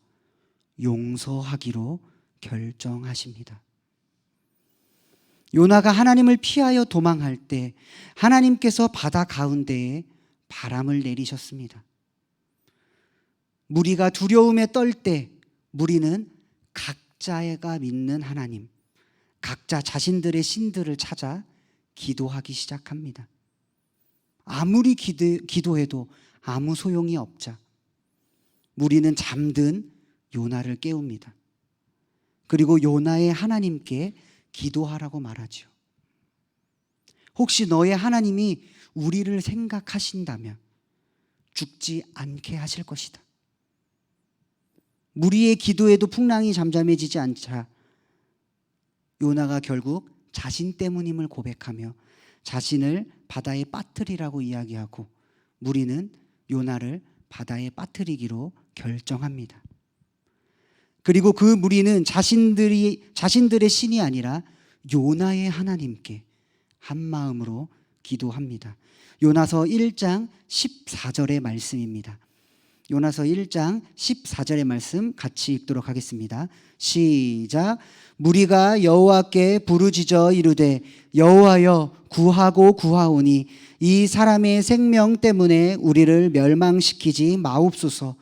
용서하기로 결정하십니다. 요나가 하나님을 피하여 도망할 때 하나님께서 바다 가운데에 바람을 내리셨습니다. 무리가 두려움에 떨 때 무리는 각자가 믿는 하나님, 각자 자신들의 신들을 찾아 기도하기 시작합니다. 아무리 기도해도 아무 소용이 없자 무리는 잠든 요나를 깨웁니다. 그리고 요나의 하나님께 기도하라고 말하죠. 혹시 너의 하나님이 우리를 생각하신다면 죽지 않게 하실 것이다. 무리의 기도에도 풍랑이 잠잠해지지 않자 요나가 결국 자신 때문임을 고백하며 자신을 바다에 빠뜨리라고 이야기하고 무리는 요나를 바다에 빠뜨리기로 결정합니다. 그리고 그 무리는 자신들의 신이 아니라 요나의 하나님께 한 마음으로 기도합니다. 요나서 1장 14절의 말씀입니다. 요나서 1장 14절의 말씀 같이 읽도록 하겠습니다. 시작. 무리가 여호와께 부르짖어 이르되 여호와여 구하고 구하오니 이 사람의 생명 때문에 우리를 멸망시키지 마옵소서.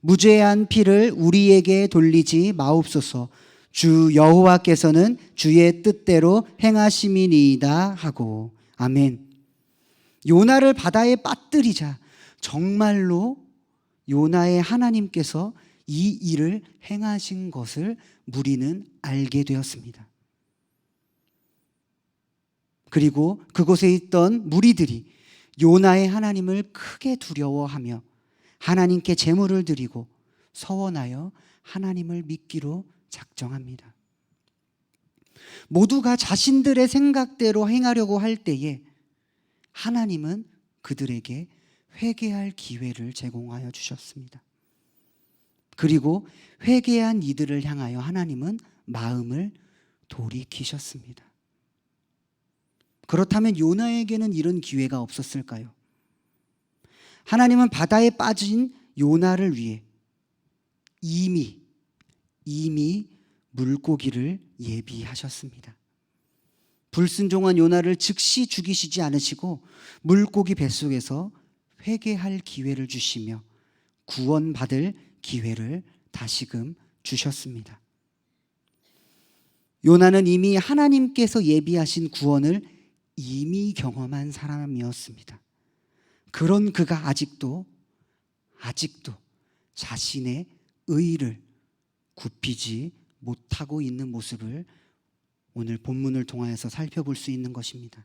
무죄한 피를 우리에게 돌리지 마옵소서. 주 여호와께서는 주의 뜻대로 행하심이니이다 하고. 아멘. 요나를 바다에 빠뜨리자 정말로 요나의 하나님께서 이 일을 행하신 것을 무리는 알게 되었습니다. 그리고 그곳에 있던 무리들이 요나의 하나님을 크게 두려워하며 하나님께 제물을 드리고 서원하여 하나님을 믿기로 작정합니다. 모두가 자신들의 생각대로 행하려고 할 때에 하나님은 그들에게 회개할 기회를 제공하여 주셨습니다. 그리고 회개한 이들을 향하여 하나님은 마음을 돌이키셨습니다. 그렇다면 요나에게는 이런 기회가 없었을까요? 하나님은 바다에 빠진 요나를 위해 이미 물고기를 예비하셨습니다. 불순종한 요나를 즉시 죽이시지 않으시고 물고기 뱃속에서 회개할 기회를 주시며 구원받을 기회를 다시금 주셨습니다. 요나는 이미 하나님께서 예비하신 구원을 이미 경험한 사람이었습니다. 그런 그가 아직도 자신의 의를 굽히지 못하고 있는 모습을 오늘 본문을 통하여서 살펴볼 수 있는 것입니다.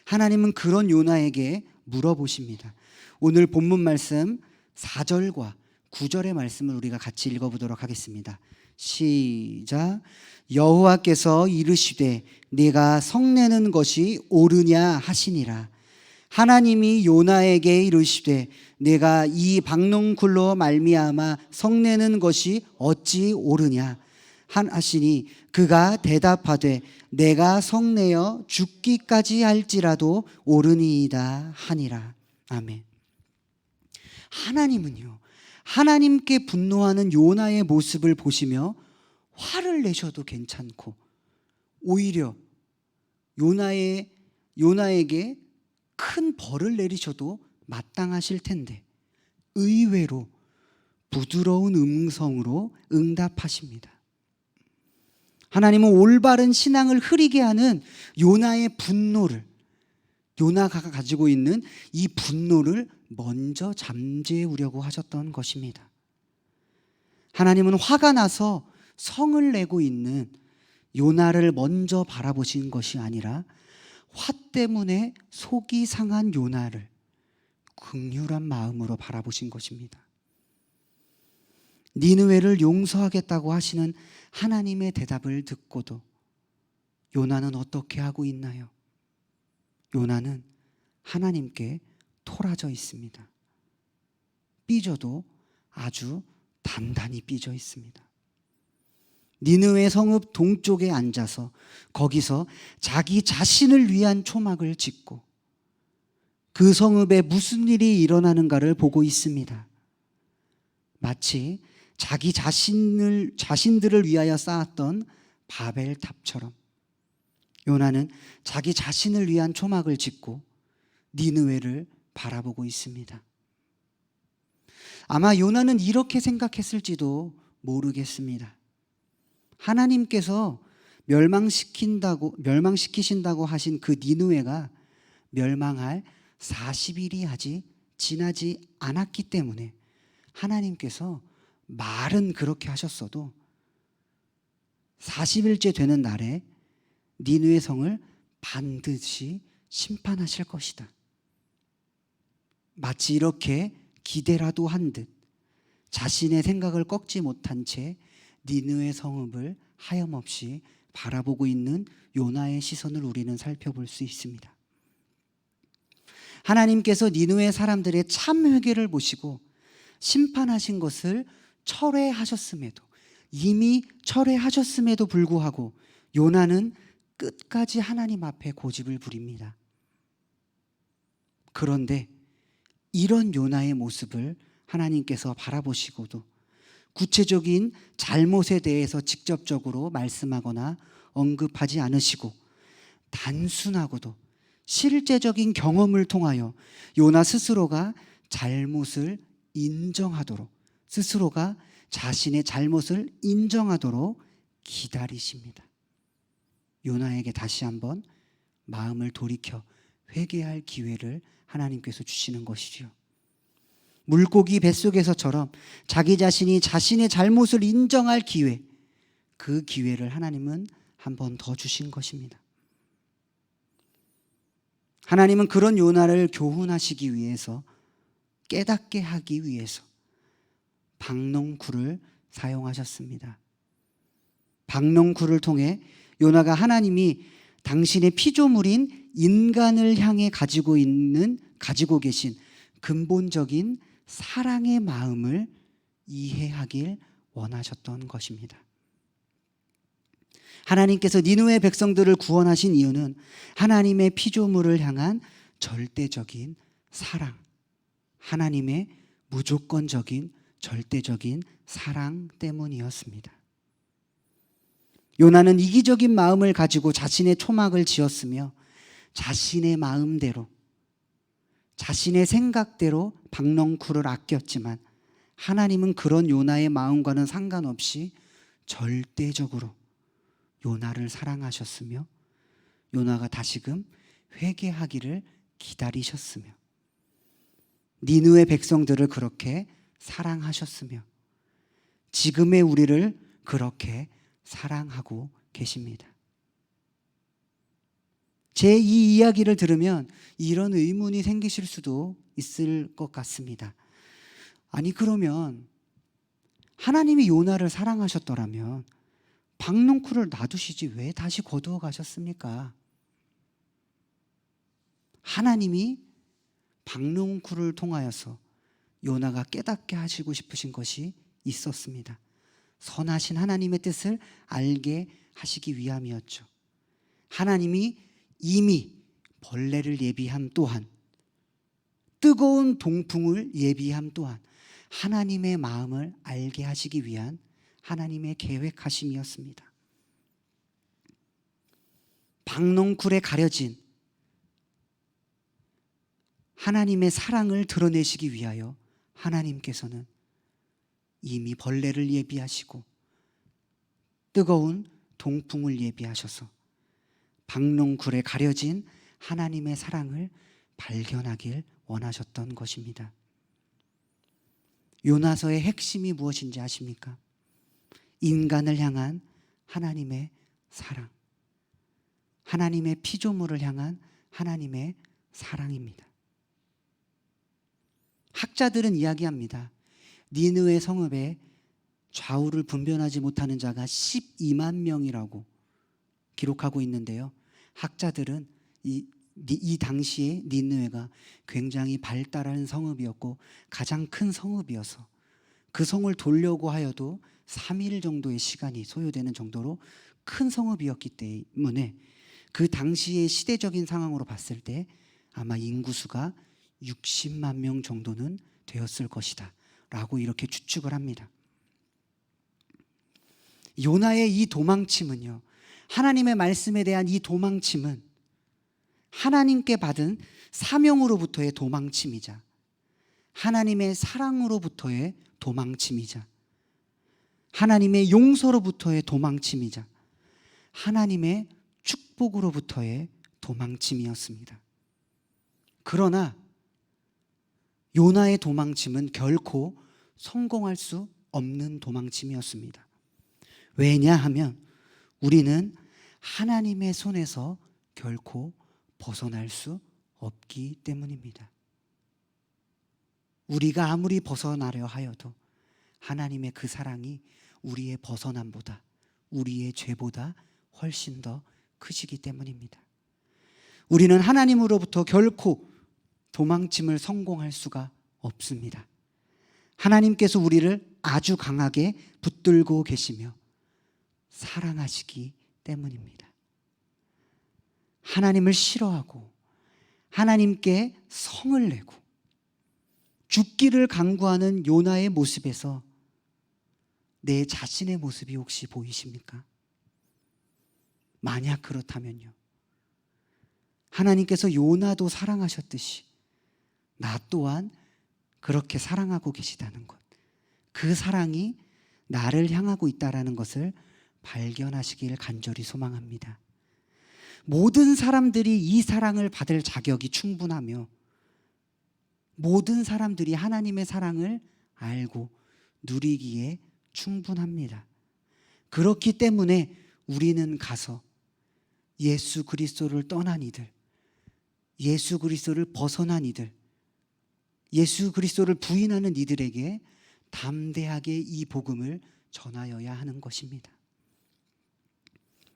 하나님은 그런 요나에게 물어보십니다. 오늘 본문 말씀 4절과 9절의 말씀을 우리가 같이 읽어보도록 하겠습니다. 시작. 여호와께서 이르시되 네가 성내는 것이 옳으냐 하시니라. 하나님이 요나에게 이르시되 네가 이 박농쿨로 말미암아 성내는 것이 어찌 옳으냐 하시니 그가 대답하되 내가 성내어 죽기까지 할지라도 옳으니이다 하니라. 아멘. 하나님께 분노하는 요나의 모습을 보시며 화를 내셔도 괜찮고, 오히려 요나에게 큰 벌을 내리셔도 마땅하실 텐데 의외로 부드러운 음성으로 응답하십니다. 하나님은 올바른 신앙을 흐리게 하는 요나의 분노를, 요나가 가지고 있는 이 분노를 먼저 잠재우려고 하셨던 것입니다. 하나님은 화가 나서 성을 내고 있는 요나를 먼저 바라보신 것이 아니라 화 때문에 속이 상한 요나를 긍휼한 마음으로 바라보신 것입니다. 니느웨를 용서하겠다고 하시는 하나님의 대답을 듣고도 요나는 어떻게 하고 있나요? 요나는 하나님께 토라져 있습니다. 삐져도 아주 단단히 삐져 있습니다. 니느웨 성읍 동쪽에 앉아서 거기서 자기 자신을 위한 초막을 짓고 그 성읍에 무슨 일이 일어나는가를 보고 있습니다. 마치 자기 자신들을 위하여 쌓았던 바벨탑처럼 요나는 자기 자신을 위한 초막을 짓고 니느웨를 바라보고 있습니다. 아마 요나는 이렇게 생각했을지도 모르겠습니다. 하나님께서 멸망시키신다고 하신 그 니느웨가 멸망할 40일이 아직 지나지 않았기 때문에 하나님께서 말은 그렇게 하셨어도 40일째 되는 날에 니느웨 성을 반드시 심판하실 것이다. 마치 이렇게 기대라도 한 듯 자신의 생각을 꺾지 못한 채 니느웨 성읍을 하염없이 바라보고 있는 요나의 시선을 우리는 살펴볼 수 있습니다. 하나님께서 니느웨 사람들의 참 회개를 보시고 심판하신 것을 이미 철회하셨음에도 불구하고 요나는 끝까지 하나님 앞에 고집을 부립니다. 그런데 이런 요나의 모습을 하나님께서 바라보시고도 구체적인 잘못에 대해서 직접적으로 말씀하거나 언급하지 않으시고 단순하고도 실제적인 경험을 통하여 요나 스스로가 잘못을 인정하도록, 스스로가 자신의 잘못을 인정하도록 기다리십니다. 요나에게 다시 한번 마음을 돌이켜 회개할 기회를 하나님께서 주시는 것이지요. 물고기 뱃속에서처럼 자기 자신이 자신의 잘못을 인정할 기회, 그 기회를 하나님은 한 번 더 주신 것입니다. 하나님은 그런 요나를 교훈하시기 위해서, 깨닫게 하기 위해서 박농쿨을 사용하셨습니다. 박농쿨을 통해 요나가 하나님이 당신의 피조물인 인간을 향해 가지고 계신 근본적인 사랑의 마음을 이해하길 원하셨던 것입니다. 하나님께서 니느웨 백성들을 구원하신 이유는 하나님의 피조물을 향한 절대적인 사랑, 하나님의 무조건적인 절대적인 사랑 때문이었습니다. 요나는 이기적인 마음을 가지고 자신의 초막을 지었으며 자신의 마음대로, 자신의 생각대로 박농쿨을 아꼈지만 하나님은 그런 요나의 마음과는 상관없이 절대적으로 요나를 사랑하셨으며 요나가 다시금 회개하기를 기다리셨으며 니느웨 백성들을 그렇게 사랑하셨으며 지금의 우리를 그렇게 사랑하고 계십니다. 제 이 이야기를 들으면 이런 의문이 생기실 수도 있을 것 같습니다. 아니, 그러면 하나님이 요나를 사랑하셨더라면 박농쿨을 놔두시지 왜 다시 거두어 가셨습니까? 하나님이 박농쿨을 통하여서 요나가 깨닫게 하시고 싶으신 것이 있었습니다. 선하신 하나님의 뜻을 알게 하시기 위함이었죠. 하나님이 이미 벌레를 예비함 또한, 뜨거운 동풍을 예비함 또한, 하나님의 마음을 알게 하시기 위한 하나님의 계획하심이었습니다. 박농쿨에 가려진 하나님의 사랑을 드러내시기 위하여 하나님께서는 이미 벌레를 예비하시고 뜨거운 동풍을 예비하셔서 박농쿨에 가려진 하나님의 사랑을 발견하길 원하셨던 것입니다. 요나서의 핵심이 무엇인지 아십니까? 인간을 향한 하나님의 사랑, 하나님의 피조물을 향한 하나님의 사랑입니다. 학자들은 이야기합니다. 니느웨 성읍에 좌우를 분별하지 못하는 자가 12만 명이라고 기록하고 있는데요. 학자들은 이 당시에 니느웨가 굉장히 발달한 성읍이었고 가장 큰 성읍이어서 그 성을 돌려고 하여도 3일 정도의 시간이 소요되는 정도로 큰 성읍이었기 때문에 그 당시의 시대적인 상황으로 봤을 때 아마 인구수가 60만 명 정도는 되었을 것이다 라고 이렇게 추측을 합니다. 요나의 이 도망침은요, 하나님의 말씀에 대한 이 도망침은 하나님께 받은 사명으로부터의 도망침이자 하나님의 사랑으로부터의 도망침이자 하나님의 용서로부터의 도망침이자 하나님의 축복으로부터의 도망침이었습니다. 그러나 요나의 도망침은 결코 성공할 수 없는 도망침이었습니다. 왜냐하면 우리는 하나님의 손에서 결코 벗어날 수 없기 때문입니다. 우리가 아무리 벗어나려 하여도 하나님의 그 사랑이 우리의 벗어남보다, 우리의 죄보다 훨씬 더 크시기 때문입니다. 우리는 하나님으로부터 결코 도망침을 성공할 수가 없습니다. 하나님께서 우리를 아주 강하게 붙들고 계시며 사랑하시기 때문입니다. 하나님을 싫어하고 하나님께 성을 내고 죽기를 간구하는 요나의 모습에서 내 자신의 모습이 혹시 보이십니까? 만약 그렇다면요, 하나님께서 요나도 사랑하셨듯이 나 또한 그렇게 사랑하고 계시다는 것, 그 사랑이 나를 향하고 있다는 것을 발견하시길 간절히 소망합니다. 모든 사람들이 이 사랑을 받을 자격이 충분하며 모든 사람들이 하나님의 사랑을 알고 누리기에 충분합니다. 그렇기 때문에 우리는 가서 예수 그리스도를 떠난 이들, 예수 그리스도를 벗어난 이들, 예수 그리스도를 부인하는 이들에게 담대하게 이 복음을 전하여야 하는 것입니다.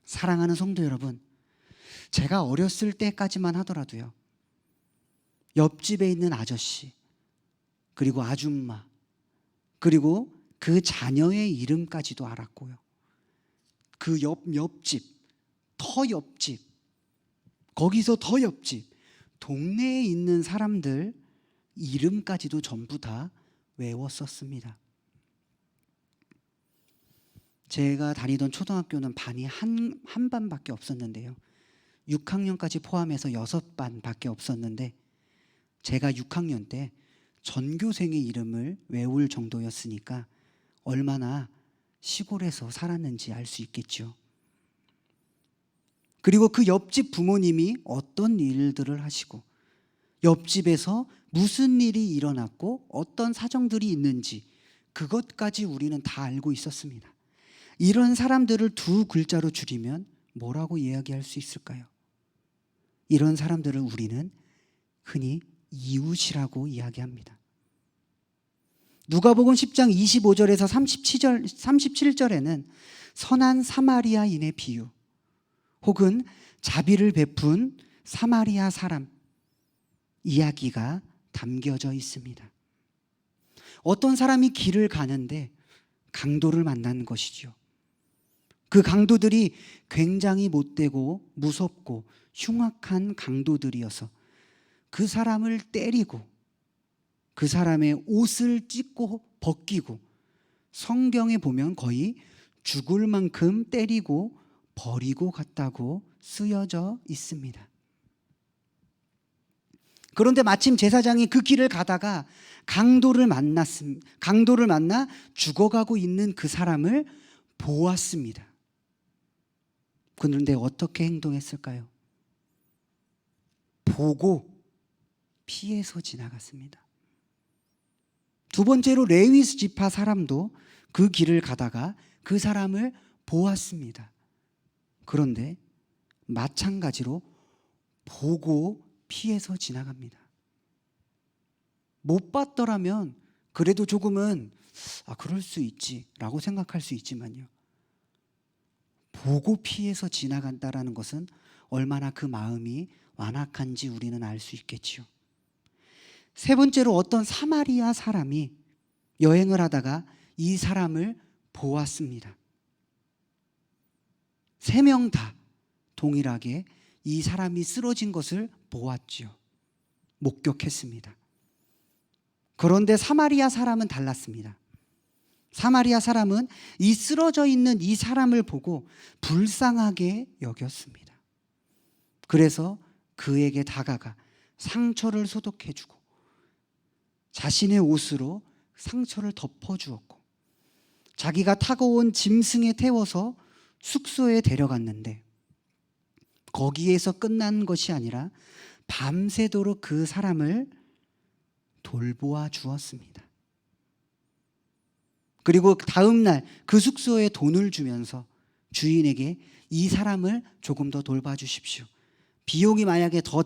사랑하는 성도 여러분, 제가 어렸을 때까지만 하더라도요, 옆집에 있는 아저씨, 그리고 아줌마, 그리고 그 자녀의 이름까지도 알았고요, 그 옆집, 더 옆집, 거기서 더 옆집, 동네에 있는 사람들 이름까지도 전부 다 외웠었습니다. 제가 다니던 초등학교는 반이 한 반밖에 없었는데요, 6학년까지 포함해서 6반밖에 없었는데 제가 6학년 때 전교생의 이름을 외울 정도였으니까 얼마나 시골에서 살았는지 알 수 있겠죠. 그리고 그 옆집 부모님이 어떤 일들을 하시고 옆집에서 무슨 일이 일어났고 어떤 사정들이 있는지 그것까지 우리는 다 알고 있었습니다. 이런 사람들을 두 글자로 줄이면 뭐라고 이야기할 수 있을까요? 이런 사람들을 우리는 흔히 이웃이라고 이야기합니다. 누가복음 10장 25절에서 37절에는 선한 사마리아인의 비유 혹은 자비를 베푼 사마리아 사람 이야기가 담겨져 있습니다. 어떤 사람이 길을 가는데 강도를 만난 것이죠. 그 강도들이 굉장히 못되고 무섭고 흉악한 강도들이어서 그 사람을 때리고 그 사람의 옷을 찢고 벗기고 성경에 보면 거의 죽을 만큼 때리고 버리고 갔다고 쓰여져 있습니다. 그런데 마침 제사장이 그 길을 가다가 강도를 만나 죽어가고 있는 그 사람을 보았습니다. 그런데 어떻게 행동했을까요? 보고 피해서 지나갔습니다. 두 번째로 레위 지파 사람도 그 길을 가다가 그 사람을 보았습니다. 그런데 마찬가지로 보고 피해서 지나갑니다. 못 봤더라면 그래도 조금은 그럴 수 있지라고 생각할 수 있지만요, 보고 피해서 지나간다라는 것은 얼마나 그 마음이 완악한지 우리는 알 수 있겠지요. 세 번째로 어떤 사마리아 사람이 여행을 하다가 이 사람을 보았습니다. 3명 다 동일하게 이 사람이 쓰러진 것을 보았지요. 목격했습니다. 그런데 사마리아 사람은 달랐습니다. 사마리아 사람은 이 쓰러져 있는 이 사람을 보고 불쌍하게 여겼습니다. 그래서 그에게 다가가 상처를 소독해주고 자신의 옷으로 상처를 덮어주었고 자기가 타고 온 짐승에 태워서 숙소에 데려갔는데 거기에서 끝난 것이 아니라 밤새도록 그 사람을 돌보아 주었습니다. 그리고 다음 날 그 숙소에 돈을 주면서 주인에게 이 사람을 조금 더 돌봐주십시오. 비용이 만약에 더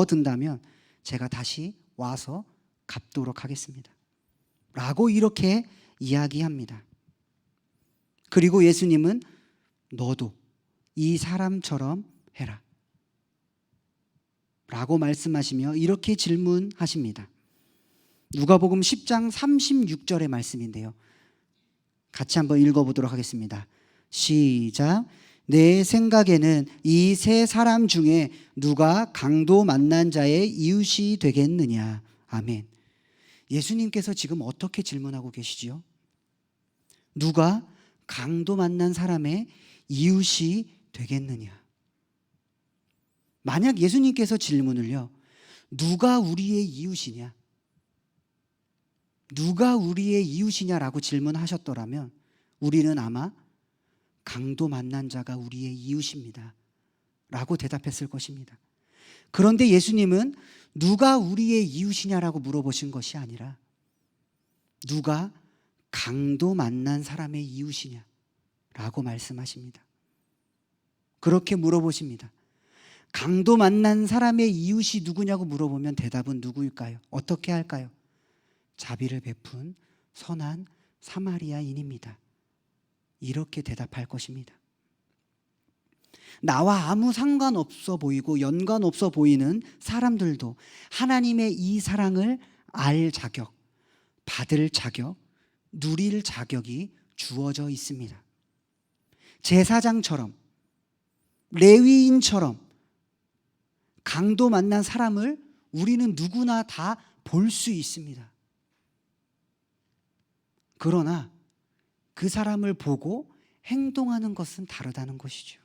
든다면 제가 다시 와서 갚도록 하겠습니다. 라고 이렇게 이야기합니다. 그리고 예수님은 너도 이 사람처럼 해라 라고 말씀하시며 이렇게 질문하십니다. 누가복음 10장 36절의 말씀인데요, 같이 한번 읽어보도록 하겠습니다. 시작. 내 생각에는 이 세 사람 중에 누가 강도 만난 자의 이웃이 되겠느냐. 아멘. 예수님께서 지금 어떻게 질문하고 계시지요? 누가 강도 만난 사람의 이웃이 되겠느냐. 만약 예수님께서 질문을요, 누가 우리의 이웃이냐, 누가 우리의 이웃이냐라고 질문하셨더라면 우리는 아마 강도 만난 자가 우리의 이웃입니다 라고 대답했을 것입니다. 그런데 예수님은 누가 우리의 이웃이냐라고 물어보신 것이 아니라 누가 강도 만난 사람의 이웃이냐라고 말씀하십니다. 그렇게 물어보십니다. 강도 만난 사람의 이웃이 누구냐고 물어보면 대답은 누구일까요? 어떻게 할까요? 자비를 베푼 선한 사마리아인입니다. 이렇게 대답할 것입니다. 나와 아무 상관없어 보이고 연관 없어 보이는 사람들도 하나님의 이 사랑을 알 자격, 받을 자격, 누릴 자격이 주어져 있습니다. 제사장처럼, 레위인처럼 강도 만난 사람을 우리는 누구나 다 볼 수 있습니다. 그러나 그 사람을 보고 행동하는 것은 다르다는 것이죠.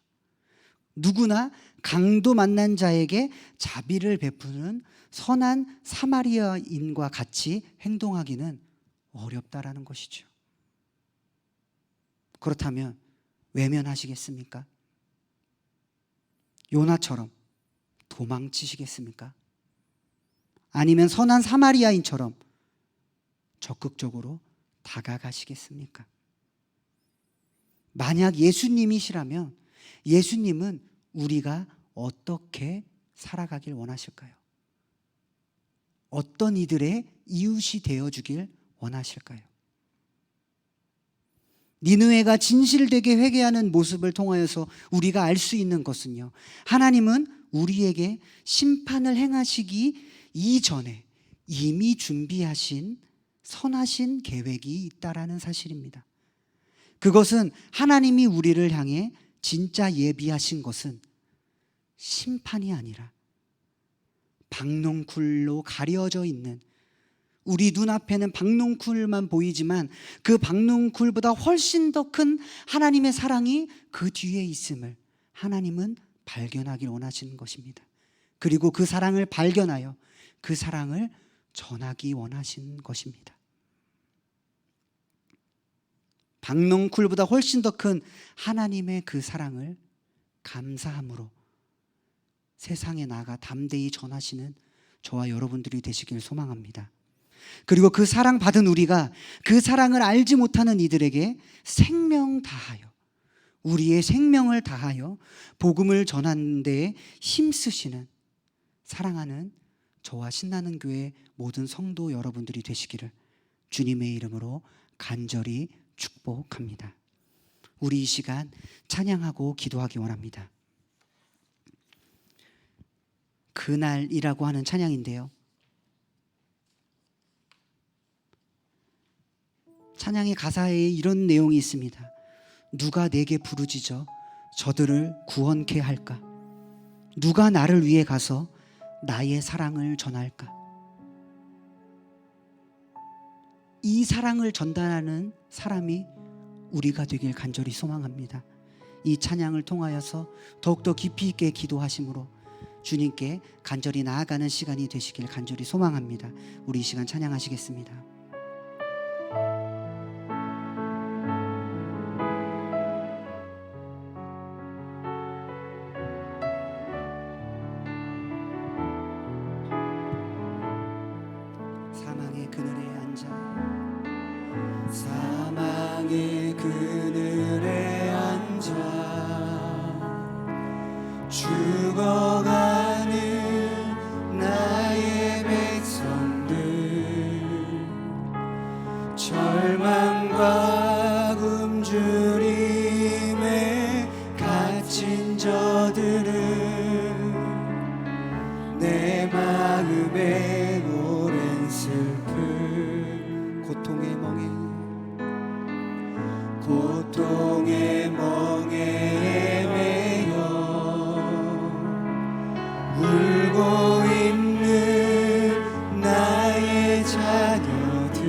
누구나 강도 만난 자에게 자비를 베푸는 선한 사마리아인과 같이 행동하기는 어렵다라는 것이죠. 그렇다면 외면하시겠습니까? 요나처럼 도망치시겠습니까? 아니면 선한 사마리아인처럼 적극적으로 다가가시겠습니까? 만약 예수님이시라면 예수님은 우리가 어떻게 살아가길 원하실까요? 어떤 이들의 이웃이 되어주길 원하실까요? 니느웨가 진실되게 회개하는 모습을 통하여서 우리가 알 수 있는 것은요, 하나님은 우리에게 심판을 행하시기 이전에 이미 준비하신 선하신 계획이 있다라는 사실입니다. 그것은 하나님이 우리를 향해 진짜 예비하신 것은 심판이 아니라 박농쿨로 가려져 있는 우리 눈앞에는 박농쿨만 보이지만 그 박농쿨보다 훨씬 더 큰 하나님의 사랑이 그 뒤에 있음을 하나님은 발견하길 원하시는 것입니다. 그리고 그 사랑을 발견하여 그 사랑을 전하기 원하시는 것입니다. 박농쿨보다 훨씬 더 큰 하나님의 그 사랑을 감사함으로 세상에 나가 담대히 전하시는 저와 여러분들이 되시길 소망합니다. 그리고 그 사랑 받은 우리가 그 사랑을 알지 못하는 이들에게 생명 다하여, 우리의 생명을 다하여 복음을 전하는 데에 힘쓰시는 사랑하는 저와 신나는 교회 모든 성도 여러분들이 되시기를 주님의 이름으로 간절히 축복합니다. 우리 이 시간 찬양하고 기도하기 원합니다. 그날이라고 하는 찬양인데요, 찬양의 가사에 이런 내용이 있습니다. 누가 내게 부르짖어 저들을 구원케 할까? 누가 나를 위해 가서 나의 사랑을 전할까? 이 사랑을 전달하는 사람이 우리가 되길 간절히 소망합니다. 이 찬양을 통하여서 더욱더 깊이 있게 기도하심으로 주님께 간절히 나아가는 시간이 되시길 간절히 소망합니다. 우리 이 시간 찬양하시겠습니다. 사망의 그늘에 앉아, 사망의 그늘에 앉아 죽어가는 나의 백성들, 절망과 굶주림에 갇힌 저들은 내 마음에 오랜 슬픔, 고통의 멍에 매여 울고 있는 나의 자녀들,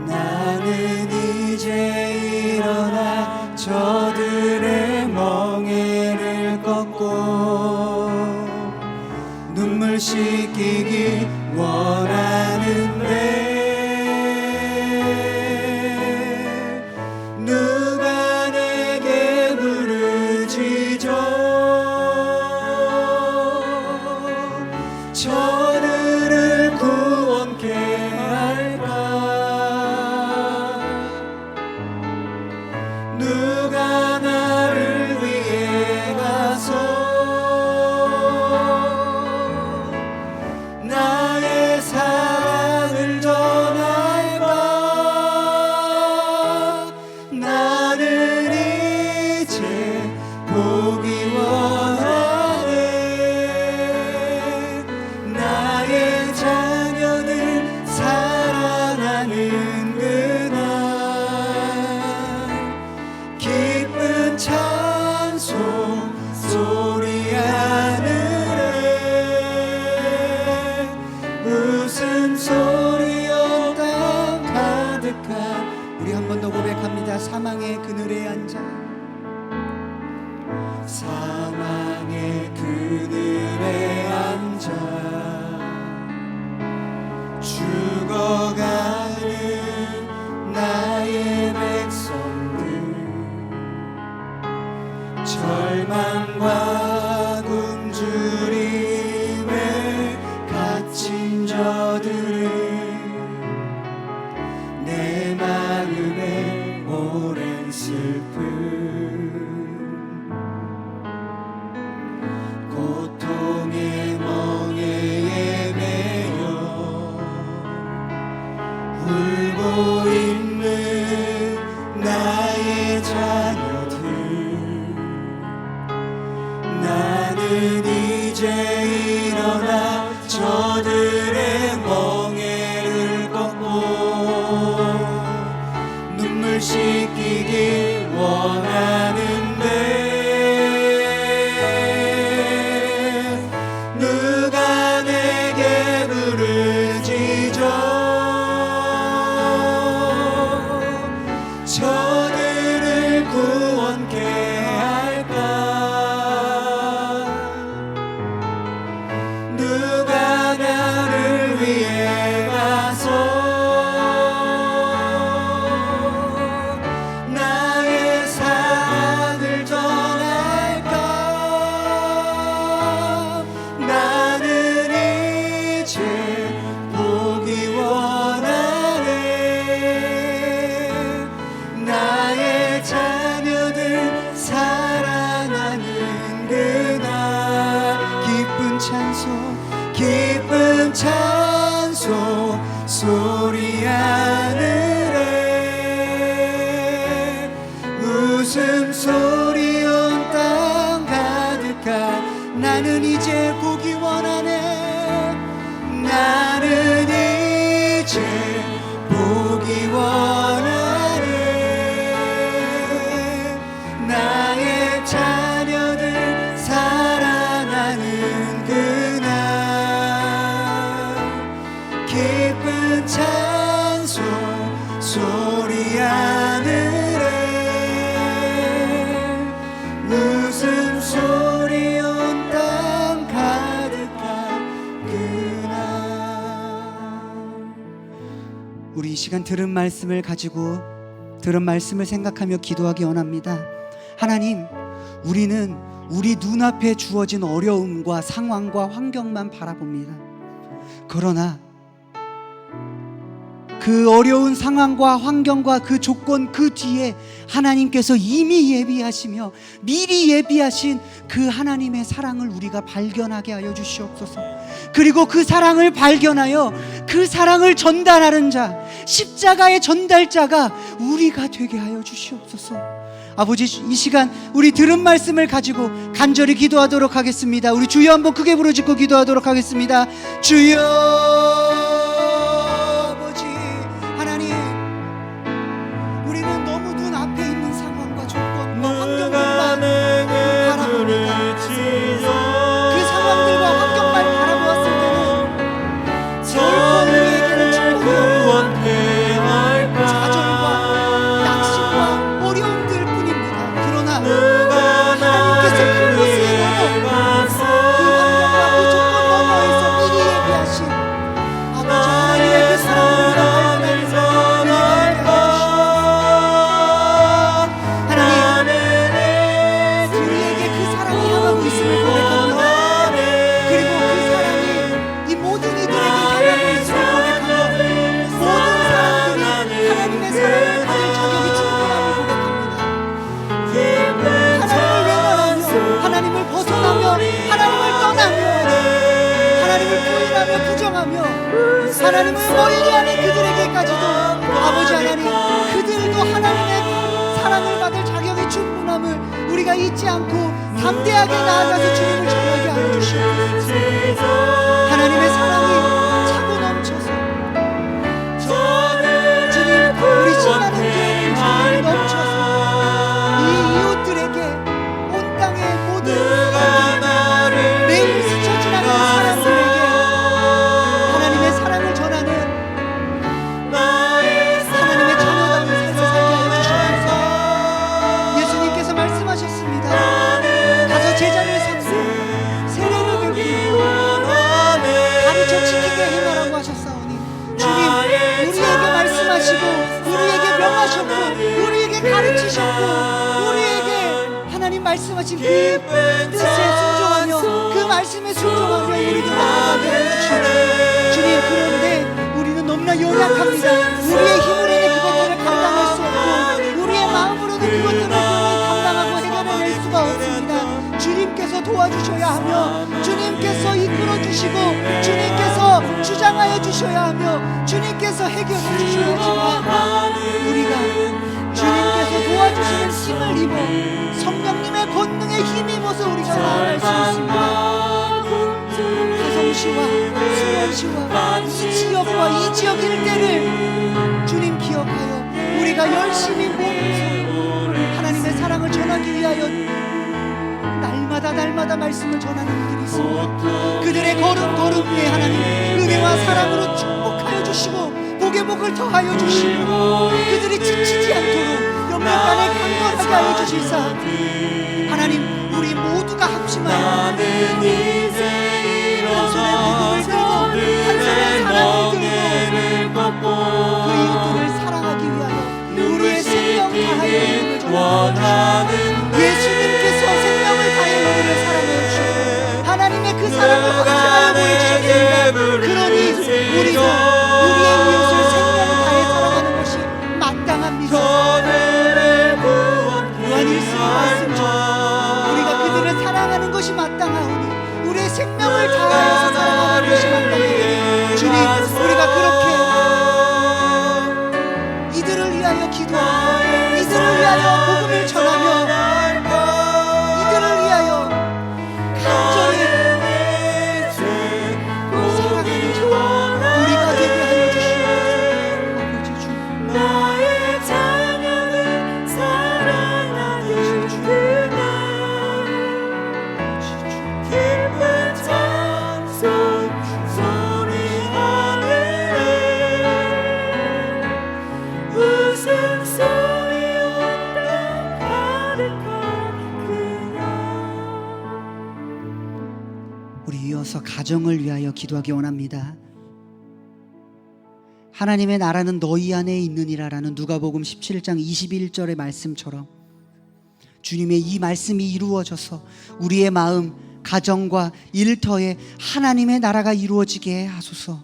나는 이제 일어나 저들의 멍에를 꺾고 눈물 씻기기 원하는데 누가 내게 부르짖어 저들을 구원케 할까? 누가 나를 위해 가서 나의 사랑을 전할까? 나는 이제 보기 원하네. 나의 자녀들 사랑하는 그날 기쁜 찬송 소리 하늘에 웃음소리여 땅 가득한, 우리 한 번 더 고백합니다. 사망의 그늘에 앉아, 사망의 그늘에 앉아 죽어가는 나의 백성들, 절망과 굶주림에 갇힌 저들은 내 마음에 오랜 슬픔, 고통의 멍에에 매여 울고 있는 나의 자녀들, 나는 이제 일어나 저들의 멍에를 꺾고 눈물 씻기길 원하는데 누가 내게 부르짖어 저들을 구원케 할까? 누가 나를 위해 가서 나의 사랑을 전할까? 나는 이제 보기 원하네. 나의 자녀들 사랑하는 그날 기쁜 찬송 소리 하늘에 웃음소리 온 땅 가득한 나는 이제 보기 원하네. 나는 이제 보기 원하네. 나의 자녀들 사랑하는 그날 기쁜 찬송 소리 하늘에 웃음소리 온 땅 가득한 그날. 우리 이 시간 들은 말씀을 가지고 들은 말씀을 생각하며 기도하기 원합니다. 하나님, 우리는 우리 눈앞에 주어진 어려움과 상황과 환경만 바라봅니다. 그러나 그 어려운 상황과 환경과 그 조건 그 뒤에 하나님께서 이미 예비하시며 미리 예비하신 그 하나님의 사랑을 우리가 발견하게 하여 주시옵소서. 그리고 그 사랑을 발견하여 그 사랑을 전달하는 자, 십자가의 전달자가 우리가 되게 하여 주시옵소서. 아버지, 이 시간 우리 들은 말씀을 가지고 간절히 기도하도록 하겠습니다. 우리 주여 한번 크게 부르짖고 기도하도록 하겠습니다. 주여 아버지 하나님, 우리는 너무 눈앞에 있는 상황과 조건과 환경들만 바라봅니다. 그 상황들과 환경만 바라보았을 때는 결코 우리에게는 축복이 없고 좌절과 낙심과 어려움들 뿐입니다. 그러나 하나님께서 그곳에 넘어 그 환경과 그 조건 너머에서 미리 예비하신 아버지 하나님의 그 사랑을 하나님, 우리에게 그 사랑이 향하고 있음을 고백합니다. 그리고 그 사랑이 이 모든 이들에게 향하고 있음을 고백합니다. 모든 사람들이 하나님의 사랑을 받을 자격이 충분함을 고백합니다. 하나님을 외면하며 하나님을 벗어나며 하나님을 떠나며 하나님을 부인하며 부정하며 하나님을 멀리하는 그들에게까지도 아버지 하나님, 그들도 하나님의 사랑을 받을 자격이 충분함을 우리가 잊지 않고 담대하게 나아가서 주님을 전하게 하여 주시옵소서. 하나님의 사랑이 차고 넘쳐서 주님, 우리 신나는 교회는 주님이 넘쳐서 이 이웃들에게 온 땅의 모든 사람들, 매일 스쳐 지나가는 사람들에게 하나님의 사랑을 전하는 하나님의 자녀다운 삶을 살게 하여 주시옵소서. 예수님께서 말씀하셨습니다. 가서 제자를 삼고 세례를 베풀고 가르쳐 지키게 행하라고 하셨사오니 주님, 우리에게 말씀하시고 우리에게 명하셨고 우리에게 가르치셨고 우리에게 하나님 말씀하신 그 뜻에 순종하며 그 말씀에 순종하며 우리도 나아가게 해주시옵소서. 주님, 그런데 우리는 너무나 연약합니다. 우리의 힘으로는 그것들을 감당할 수 없고 우리의 마음으로는 그것들을 감당하고 해결해낼 수가 없습니다. 주님께서 도와주셔야 하며 주님께서 이끌어 주시고 주님께서 주장하여 주셔야 하며 주님께서 해결해 주셔야지만 우리가 주님께서 도와주시는 힘을 입어 성령님의 권능에 힘입어서 우리가 나아갈 수 있습니다. 화성시와 수원시와 이 지역과 이 지역 일대를 주님 기억하여 우리가 열심히 모여서 하나님의 사랑을 전하기 위하여 날마다 말씀을 전하는 이들이 있습니다. 그들의 걸음 위에 하나님 은혜와 사랑으로 축복하여 주시고 복의 복을 더하여 주시고 그들이 지치지 않도록 이루어지게 하여 주시사 하나님 우리 모두가 합심하여 한 손에 복음을 들고 한 손에 사랑을 들고 그 이웃들을 사랑하기 위하여 우리의 생명 다하여 원하는 예수님께서 생명을 다해 우리를 사랑해 주셨고 하나님의 그 사랑을 확증하여 보여주셨습니다. 그러니 우리도 우리의 이웃을 생명 다해 사랑하는 것이 마땅합니다. 요한 1서 말씀처럼 우리가 그들을 사랑하는 것이 마땅하오니 우리의 생명을 다하여서 사랑하는 것이 마땅하오니 주님 우리가 그렇게 이들을 위하여 기도하며 이들을 위하여 복음을 전하며 이들을 위하여 간절히 살아가는 자 우리가 되게 하여 주시옵소서. 아버지 주님 나의 자녀를 사랑하는 그날 기쁜 찬송 소리 하늘에 웃음소리 온갖 가득한 그날 우리 이어서 가정을 위하여 기도하기 원합니다. 하나님의 나라는 너희 안에 있느니라라는 누가복음 17장 21절의 말씀처럼 주님의 이 말씀이 이루어져서 우리의 마음, 가정과 일터에 하나님의 나라가 이루어지게 하소서.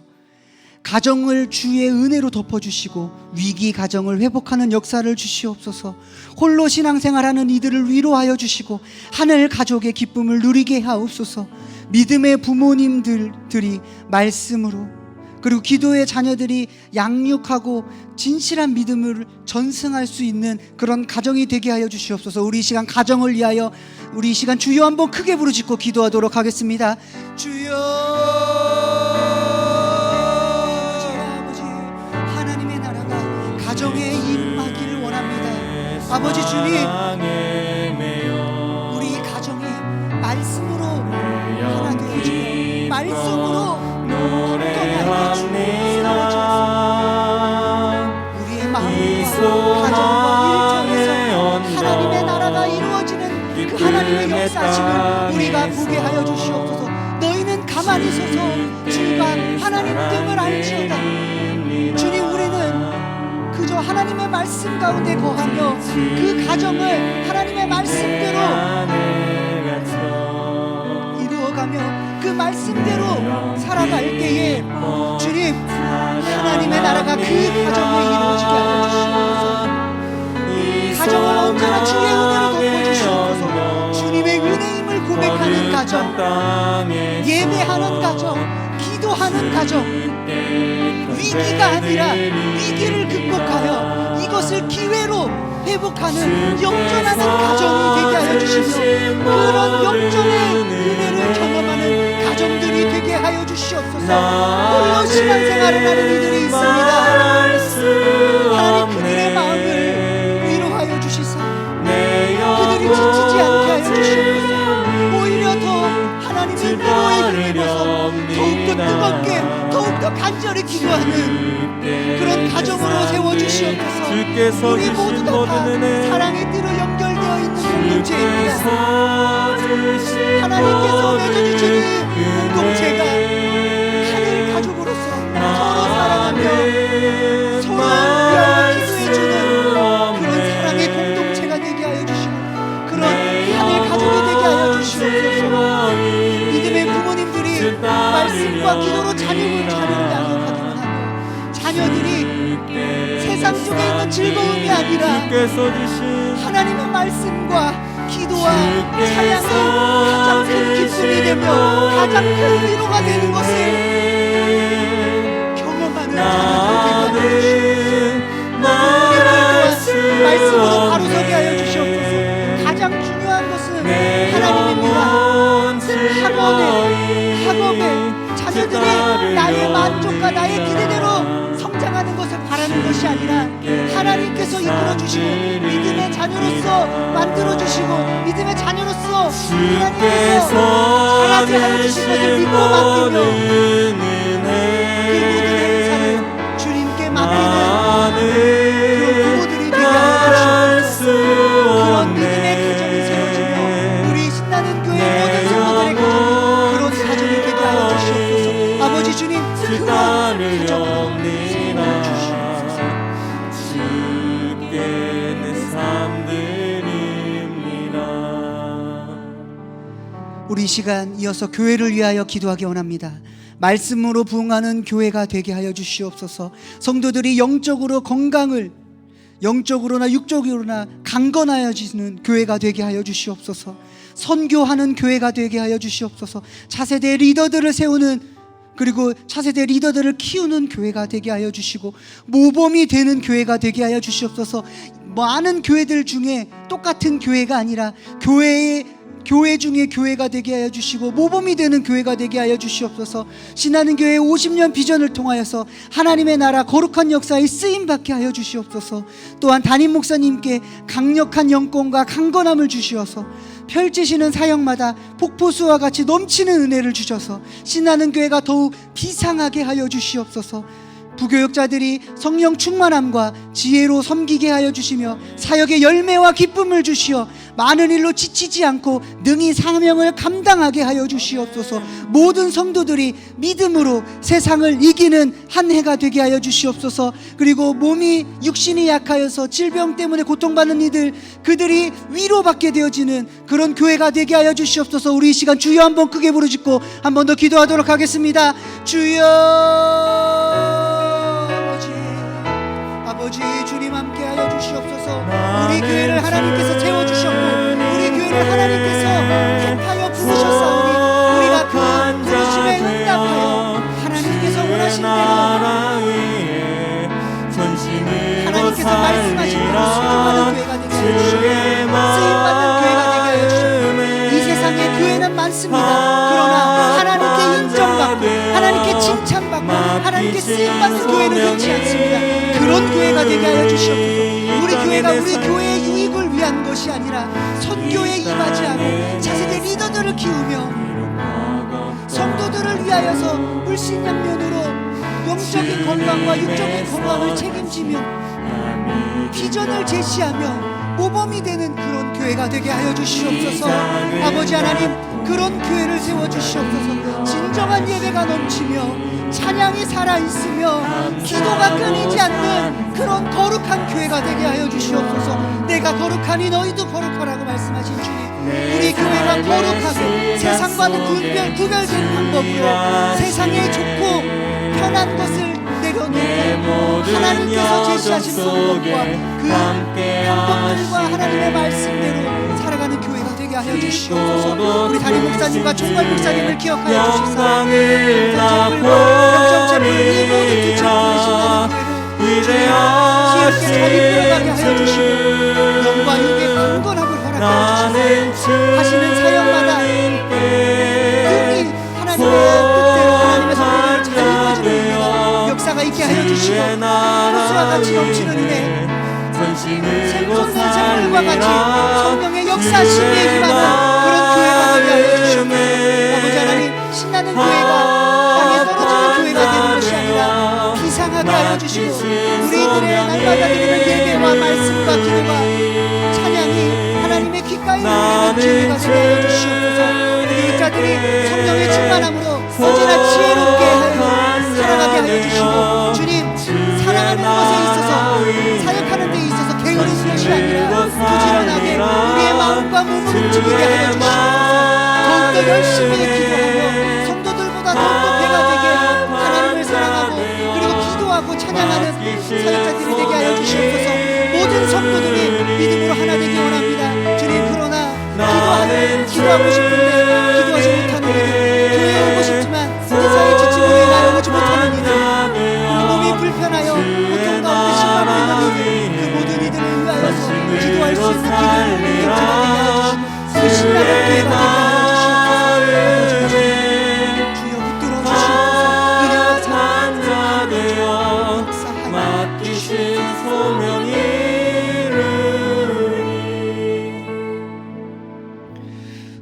가정을 주의 은혜로 덮어주시고 위기 가정을 회복하는 역사를 주시옵소서. 홀로 신앙생활하는 이들을 위로하여 주시고 하늘 가족의 기쁨을 누리게 하옵소서. 믿음의 부모님들이 말씀으로 그리고 기도의 자녀들이 양육하고 진실한 믿음을 전승할 수 있는 그런 가정이 되게 하여 주시옵소서. 우리 이 시간 가정을 위하여 우리 이 시간 주여 한번 크게 부르짖고 기도하도록 하겠습니다. 주여 아버지 하나님의 나라가 가정에 임하기를 원합니다. 아버지 주님 우리 이 가정이 말씀으로 하나 되어지고 말씀으로 우리의 마음과 가정과 일터에서 하나님의 나라가 이루어지는 그 하나님의 역사심을 우리가 보게 하여 주시옵소서. 너희는 가만히 서서 주가 하나님 됨을 알지어다. 주님 우리는 그저 하나님의 말씀 가운데 거하며 그 가정을 하나님의 말씀대로 이루어가며 그 말씀대로 살아갈 때에 주님 하나님의 나라가 그 가정에 이루어지게 하여 주시옵소서. 가정을 언제나 주의 은혜로 덮어주시옵소서. 주님의 은혜임을 고백하는 가정, 예배하는 가정, 기도하는 가정, 위기가 아니라 위기를 극복하여 이것을 기회로 회복하는 역전하는 가정이 되게 하여 주시며 그런 역전의 은혜를 경험하는 가정들이 되게 하여 주시옵소서. 홀로 신앙생활을 하는 이들이 있습니다. 하나님 그들의 마음을 위로하여 주시사 그들이 지치지 않게 하여 주시옵소서. 오히려 더 하나님의 위로에 힘입어서 더욱더 뜨겁게 더욱더 간절히 기도하는 그런 가정으로 세워주시옵소서. 우리 모두가 다 사랑의 띠로 연결되어 있는 공동체입니다. 하나님께서 맺어주신 이 공동체가 하늘 가족으로서 서로 사랑하며 서로 위하여 기도해주는 그런 사랑의 공동체가 되게 하여 주시고 그런 하늘 가족이 되게 하여 주시옵소서. 믿음의 부모님들이 말씀과 기도로 자녀를 양육하기를 하며 자녀들이 세상 속에 있는 즐거움이 아니라 하나님의 말씀과 기도와 찬양이 가장 큰 기쁨이 되며 가장 큰 위로가 되는 것을 경험하는 자녀들이 되게 하여 주시옵소서. 말씀으로 바로 서게 하여 주시옵소서. 가장 중요한 것은 하나님입니다. 학업에 자녀들이 나의 만족과 나의 기대대로 성장하는 것을 바라는 것이 아니라 하나님께서 이끌어주시고 믿음의 자녀로서 만들어주시고 믿음의 자녀로서 하나님께서 자라게 하여 주신 것을 믿고 맡기며 그 모든 행사를 주님께 맡기는 그런 부모들이 되게 하여 주시옵소서. 그런 주께 내 삶 드립니다. 우리 이 시간 이어서 교회를 위하여 기도하기 원합니다. 말씀으로 부흥하는 교회가 되게 하여 주시옵소서. 성도들이 영적으로 건강을, 영적으로나 육적으로나 강건하여지는 교회가 되게 하여 주시옵소서. 선교하는 교회가 되게 하여 주시옵소서. 차세대 리더들을 세우는, 그리고 차세대 리더들을 키우는 교회가 되게 하여 주시고, 모범이 되는 교회가 되게 하여 주시옵소서. 많은 교회들 중에 똑같은 교회가 아니라 교회 중에 교회가 되게 하여 주시고, 모범이 되는 교회가 되게 하여 주시옵소서. 신나는 교회 50년 비전을 통하여서 하나님의 나라 거룩한 역사에 쓰임받게 하여 주시옵소서. 또한 담임 목사님께 강력한 영권과 강건함을 주시어서 펼치시는 사역마다 폭포수와 같이 넘치는 은혜를 주셔서 신나는 교회가 더욱 비상하게 하여 주시옵소서. 부교역자들이 성령 충만함과 지혜로 섬기게 하여 주시며 사역의 열매와 기쁨을 주시어 많은 일로 지치지 않고 능히 사명을 감당하게 하여 주시옵소서. 모든 성도들이 믿음으로 세상을 이기는 한 해가 되게 하여 주시옵소서. 그리고 몸이, 육신이 약하여서 질병 때문에 고통받는 이들, 그들이 위로받게 되어지는 그런 교회가 되게 하여 주시옵소서. 우리 이 시간 주여 한번 크게 부르짖고 한 번 더 기도하도록 하겠습니다. 주여, 아버지, 주님 함께 하여 주시옵소서. 우리 교회를 하나님께서 채워주셨고, 우리 교회를 하나님께서 택하여 부르셨사오니 우리가 그 부르심에 응답하여 하나님께서 원하신 대로 하나님께서 말씀하신 대로 순종하는 교회가 되게 하여 주시고, 쓰임받는 교회가 되게 하여 주시고. 이 세상에 교회는 많습니다. 그러나 하나님께 인정받고 하나님께 칭찬받고 하나님께 쓰임받는 교회는 흔치 않습니다. 그런 교회가 되게 하여 주시옵소서. 우리 교회가 우리 교회의 유익을 위한 것이 아니라 선교에 임하지하고 차세대 리더들을 키우며 성도들을 위하여서 물신양면으로 영적인 건강과 육적인 건강을 책임지며 비전을 제시하며 모범이 되는 그런 교회가 되게 하여 주시옵소서. 아버지 하나님, 그런 교회를 세워주시옵소서. 진정한 예배가 넘치며 찬양이 살아있으며 기도가 끊이지 않는 그런 거룩한 교회가 되게 하여 주시옵소서. 내가 거룩하니 너희도 거룩하라고 말씀하신 주님, 우리 교회가 거룩하고 세상과는 구별된 방법으로 세상에 좋고 편한 것을 내려놓고 하나님께서 제시하신 방법과 그 방법들과 하나님의 말씀대로 살아가는 교회가 되게 하여 주시옵소서. 우리 담임 목사님과 총괄 목사님을 기억하여 주시사 영점체불 이 모든 두처를 신나는 교회를 주님 기쁘게 잘 이끌어가게 하여 주시고 영과 육의 강건함을 허락하여 주시사 하시는 사역마다 능히 하나님의 뜻대로 하나님의 성령을 잘 이루어지는 역사가 있게 하여 주시고 호수와 같이 넘치는 은혜, 생존된 생물과 같이 성령의 역사심에 힘하는 그런 교회가 되게 하여 주시옵소서. 아버지 하나님, 신나는 교회가 땅에 떨어지는 교회가 되는 것이 아니라 비상하게 하여 주시고 우리들의 날마다 드리는 예배와 말씀과 기도가 찬양이 하나님의 귓가에 울리는 교회가 되게 하여 주시옵소서. 우리 육자들이 성령의 충만함으로 언제나 지혜롭게 하여 살아가게 하여 주시고 주님, 사랑하는 것에 있어서 사역하는 데 있어서 게으른 것이 아니라 부지런하게 우리의 마음과 몸을 움직이게 하여 주시옵소서. 더욱더 열심히 기도하며 성도들보다 더욱더 배가 되게 하나님을 사랑하고 그리고 기도하고 찬양하는 사역자들이 되게 하여 주시옵소서. 모든 성도들이 믿음으로 하나 되기 원합니다. 주님, 그러나 기도하고 싶은데 기도하지 못하는 이들, 교회에 오고 싶지만 세상에 지치고 나여 오지 못하는 이들, 몸이 불편하여 고통 가운데 신음하고 있는 이들, 그 모든 이들을 위하여서 기도할 수 있는 기도를 영접하게 하여 주시고 그 신나는 교회가 되게 하여 주시옵소서. 주여 붙들어 주시옵소서. 은혜와 사랑을 맡기신 소명이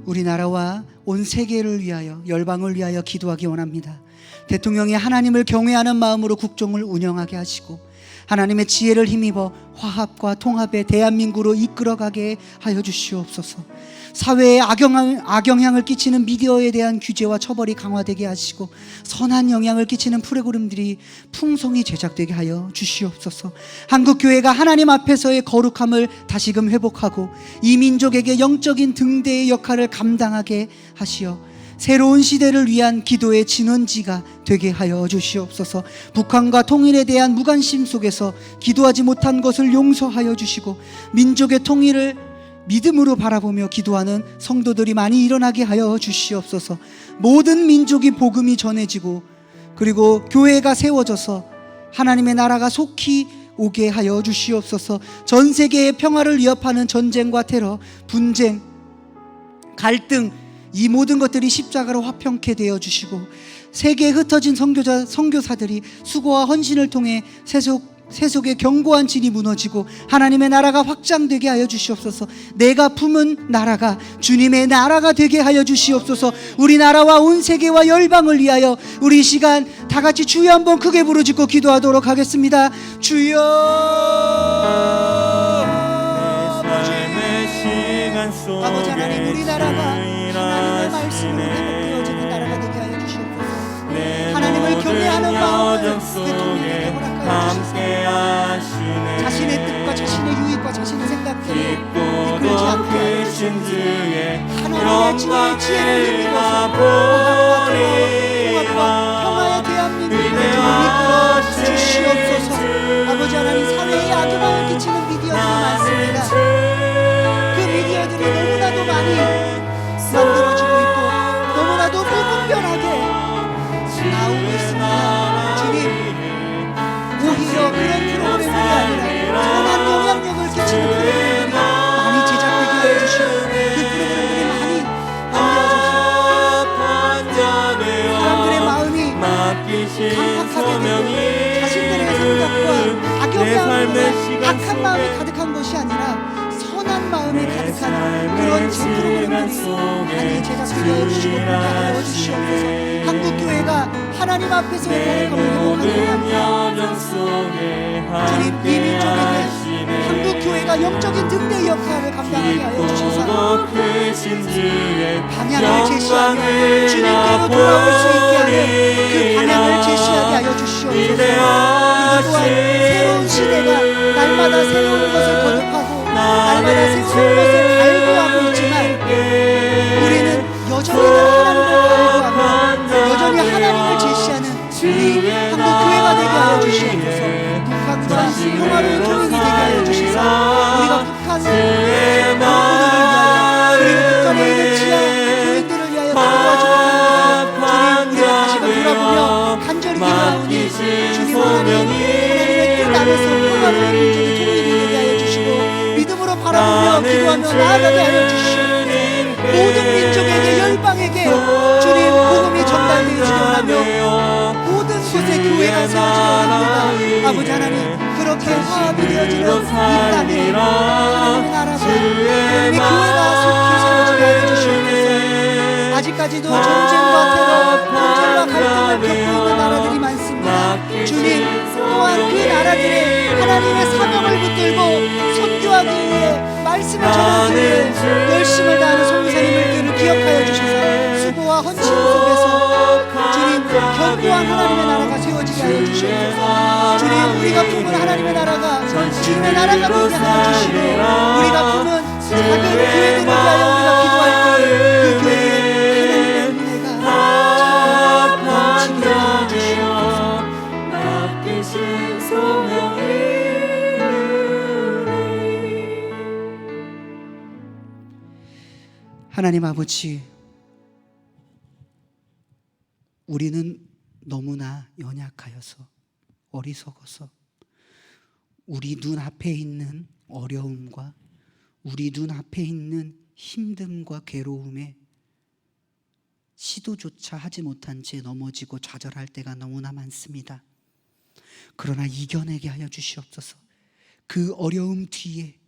우리나라와 온 세계를 위하여, 열방을 위하여 기도하기 원합니다. 대통령이 하나님을 경외하는 마음으로 국정을 운영하게 하시고 하나님의 지혜를 힘입어 화합과 통합의 대한민국으로 이끌어가게 하여 주시옵소서. 사회에 악영향을 끼치는 미디어에 대한 규제와 처벌이 강화되게 하시고 선한 영향을 끼치는 프로그램들이 풍성히 제작되게 하여 주시옵소서. 한국교회가 하나님 앞에서의 거룩함을 다시금 회복하고 이 민족에게 영적인 등대의 역할을 감당하게 하시어 새로운 시대를 위한 기도의 진원지가 되게 하여 주시옵소서. 북한과 통일에 대한 무관심 속에서 기도하지 못한 것을 용서하여 주시고 민족의 통일을 믿음으로 바라보며 기도하는 성도들이 많이 일어나게 하여 주시옵소서. 모든 민족이 복음이 전해지고 그리고 교회가 세워져서 하나님의 나라가 속히 오게 하여 주시옵소서. 전 세계의 평화를 위협하는 전쟁과 테러, 분쟁, 갈등, 이 모든 것들이 십자가로 화평케 되어 주시고 세계에 흩어진 선교사들이 수고와 헌신을 통해 세속의 견고한 진이 무너지고 하나님의 나라가 확장되게 하여 주시옵소서. 내가 품은 나라가 주님의 나라가 되게 하여 주시옵소서. 우리나라와 온 세계와 열방을 위하여 우리 이 시간 다 같이 주여 한번 크게 부르짖고 기도하도록 하겠습니다. 주여. 아버지 하나님, 우리나라가 하나님의 말씀으로 회복되어지는 나라가 되게 하여 주시옵소서. 하나님을 경외하는 마음을 대통령에게 허락하여 주시옵소서. 자신의 뜻과 자신의 유익과 자신의 생각들을 이끌지 않게 하여 주시옵소서. 하나님의 지혜를 힘입어서 통합과 평화의 대한민국을 이끌어 주시옵소서. 아버지 하나님, 사회에 악영향을 끼치는 미디어들이 많습니다. 그 미디어들이 너무나도 많이 만들어지고 있고 너무나도 무분별하게 나오고 있습니다. 주님, 오히려 그런 프로그램들이 아니라 선한 영향력을 끼치는 프로그램들이 많이 제작되게 하여 주시고 그 프로그램들이 많이 알려져서 사람들의 마음이 강팍하게 되고 자신들의 생각과 악영향으로 악한 마음이 가득한 것이 아니라 선한 마음이 가득한 그런 프로그램들이 많이 제작되게 하여 주시고 공개하여 주시옵소서. 한국교회가 하나님 앞에서의 거룩함을 회복하는 주님, 이 민족에게 한국교회가 영적인 등대의 역할을 감당하게 하여 주셔서 방향을 제시하며 주님께로 돌아올 수 있게 하는 그 방향을 제시하게 하여 주시옵소서. 그리고 또한 새로운 시대가 날마다 새로운 것을 거듭하고 날마다 새로운 것을 갈구하고 있지만 우리는 여전히 하나님을 갈구하며 여전히 하나님을 제시하는 우리 한국교회가 되게 하여 주시옵소서. 북한과 평화로운 통일이 되게 하여 주시사 우리가 북한의 영혼들을 위하여 그리고 북한에 있는 지하 교인들을 위하여 기도하지 못하는 주님, 우리가 다시금 돌아보며 간절히 기도하오니 주님 하나님의 뜻 안에서 평화로운 민족의 통일이 되게 하여 주시고 믿음으로 바라보며 기도하며 나아가게 하여 주시옵소서. 모든 민족에게 열방에게 주님 복음이 전달되어지게 원하며 모든 곳에 교회가 세워지게 원합니다. 아버지 하나님, 그렇게 화합이 되어지는 이 땅에 하나님의 나라가 하나님의 교회가 속히 세워지게 하여 주시옵소서. 아직까지도 전쟁과 테러, 분쟁과 갈등을 겪고 있는 나라들이 많습니다. 주님, 또한 그 나라들의 하나님의 사명을 붙들고 선교하기 위해 말씀을 전하기 위해 열심을 다하는 선교사님들을 기억하여 주셔서 수고와 헌신 속에서 주님, 견고한 하나님의 나라가 세워지게 하여 주시옵소서. 주님, 우리가 품은 하나님의 나라가 주님의 나라가 되게 하여 주시고 우리가 품은 작은 교회들을 위하여 우리가 기도할 때 그 교회에 하나님의 은혜가 넘치게 하여 주시옵소서. 하나님 아버지, 우리는 너무나 연약하여서 어리석어서 우리 눈앞에 있는 어려움과 우리 눈앞에 있는 힘듦과 괴로움에 시도조차 하지 못한 채 넘어지고 좌절할 때가 너무나 많습니다. 그러나 이겨내게 하여 주시옵소서. 그 어려움 뒤에,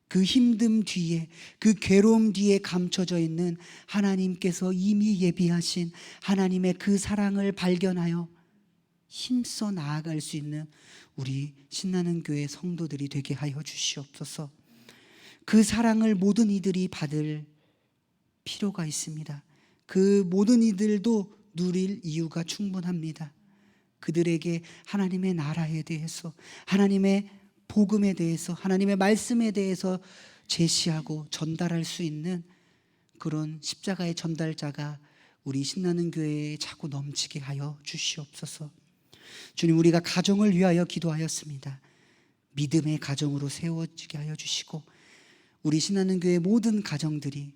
그 힘듦 뒤에, 그 괴로움 뒤에 감춰져 있는 하나님께서 이미 예비하신 하나님의 그 사랑을 발견하여 힘써 나아갈 수 있는 우리 신나는 교회 성도들이 되게 하여 주시옵소서. 그 사랑을 모든 이들이 받을 필요가 있습니다. 그 모든 이들도 누릴 이유가 충분합니다. 그들에게 하나님의 나라에 대해서, 하나님의 복음에 대해서, 하나님의 말씀에 대해서 제시하고 전달할 수 있는 그런 십자가의 전달자가 우리 신나는 교회에 자꾸 넘치게 하여 주시옵소서. 주님, 우리가 가정을 위하여 기도하였습니다. 믿음의 가정으로 세워지게 하여 주시고, 우리 신나는 교회 모든 가정들이,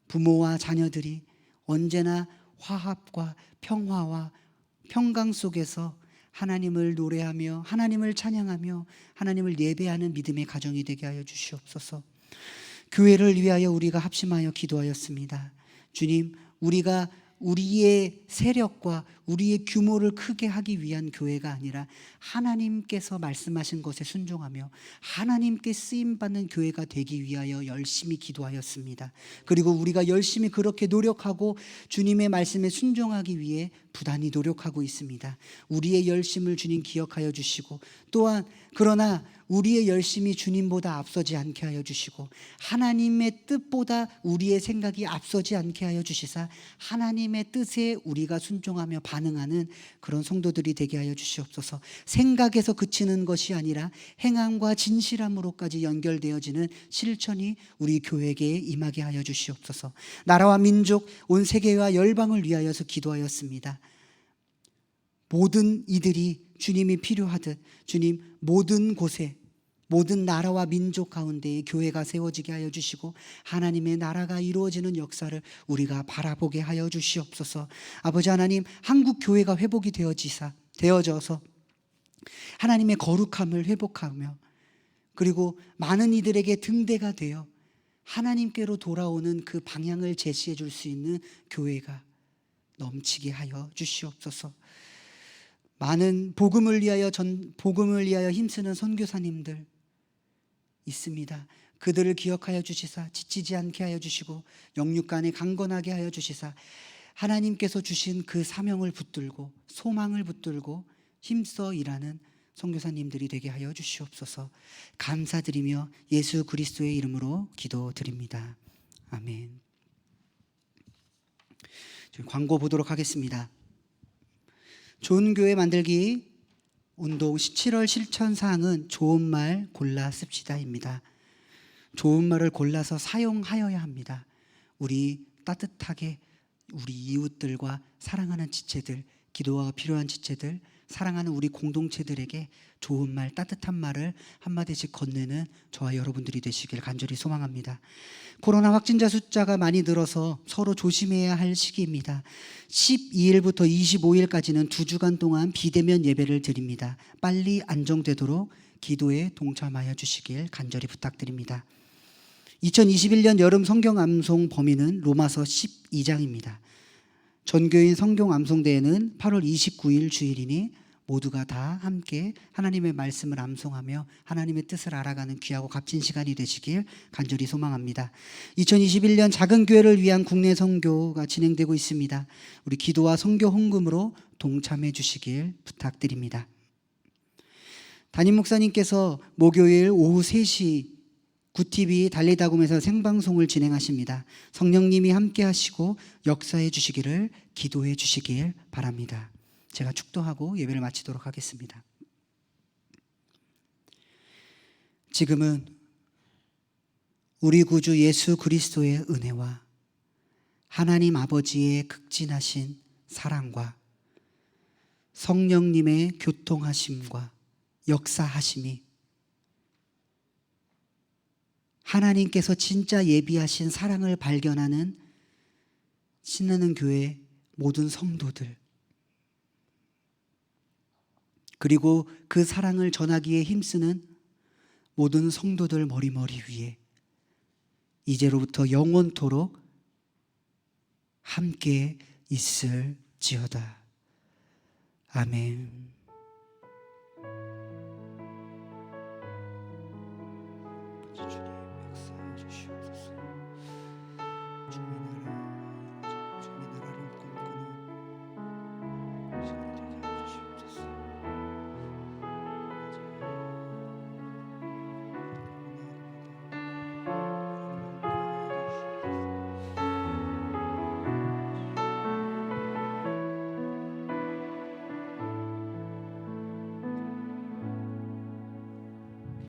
부모와 자녀들이 언제나 화합과 평화와 평강 속에서 하나님을 노래하며 하나님을 찬양하며 하나님을 예배하는 믿음의 가정이 되게 하여 주시옵소서. 교회를 위하여 우리가 합심하여 기도하였습니다. 주님, 우리가 우리의 세력과 우리의 규모를 크게 하기 위한 교회가 아니라 하나님께서 말씀하신 것에 순종하며 하나님께 쓰임받는 교회가 되기 위하여 열심히 기도하였습니다. 그리고 우리가 열심히 그렇게 노력하고 주님의 말씀에 순종하기 위해 부단히 노력하고 있습니다. 우리의 열심을 주님 기억하여 주시고, 또한 그러나 우리의 열심이 주님보다 앞서지 않게 하여 주시고, 하나님의 뜻보다 우리의 생각이 앞서지 않게 하여 주시사 하나님의 뜻에 우리가 순종하며 반응하는 그런 성도들이 되게 하여 주시옵소서. 생각에서 그치는 것이 아니라 행함과 진실함으로까지 연결되어지는 실천이 우리 교회에 임하게 하여 주시옵소서. 나라와 민족, 온 세계와 열방을 위하여서 기도하였습니다. 모든 이들이 주님이 필요하듯 주님, 모든 곳에, 모든 나라와 민족 가운데에 교회가 세워지게 하여 주시고 하나님의 나라가 이루어지는 역사를 우리가 바라보게 하여 주시옵소서. 아버지 하나님, 한국 교회가 회복이 되어져서 하나님의 거룩함을 회복하며, 그리고 많은 이들에게 등대가 되어 하나님께로 돌아오는 그 방향을 제시해 줄 수 있는 교회가 넘치게 하여 주시옵소서. 많은 복음을 위하여 힘쓰는 선교사님들 있습니다. 그들을 기억하여 주시사 지치지 않게 하여 주시고 영육간에 강건하게 하여 주시사 하나님께서 주신 그 사명을 붙들고 소망을 붙들고 힘써 일하는 선교사님들이 되게 하여 주시옵소서. 감사드리며 예수 그리스도의 이름으로 기도드립니다. 아멘. 광고 보도록 하겠습니다. 좋은 교회 만들기 운동 17월 실천사항은 좋은 말 골라 씁시다입니다. 좋은 말을 골라서 사용하여야 합니다. 우리 따뜻하게 우리 이웃들과 사랑하는 지체들, 기도가 필요한 지체들, 사랑하는 우리 공동체들에게 좋은 말, 따뜻한 말을 한마디씩 건네는 저와 여러분들이 되시길 간절히 소망합니다. 코로나 확진자 숫자가 많이 늘어서 서로 조심해야 할 시기입니다. 12일부터 25일까지는 2주간 동안 비대면 예배를 드립니다. 빨리 안정되도록 기도에 동참하여 주시길 간절히 부탁드립니다. 2021년 여름 성경 암송 범위는 로마서 12장입니다. 전교인 성경 암송대회는 8월 29일 주일이니 모두가 다 함께 하나님의 말씀을 암송하며 하나님의 뜻을 알아가는 귀하고 값진 시간이 되시길 간절히 소망합니다. 2021년 작은 교회를 위한 국내 선교가 진행되고 있습니다. 우리 기도와 선교 헌금으로 동참해 주시길 부탁드립니다. 담임 목사님께서 목요일 오후 3시 구TV 달리다곰에서 생방송을 진행하십니다. 성령님이 함께 하시고 역사해 주시기를 기도해 주시길 바랍니다. 제가 축도하고 예배를 마치도록 하겠습니다. 지금은 우리 구주 예수 그리스도의 은혜와 하나님 아버지의 극진하신 사랑과 성령님의 교통하심과 역사하심이 하나님께서 진짜 예비하신 사랑을 발견하는 신나는 교회 모든 성도들, 그리고 그 사랑을 전하기에 힘쓰는 모든 성도들 머리머리 위에 이제로부터 영원토록 함께 있을지어다. 아멘. 주님.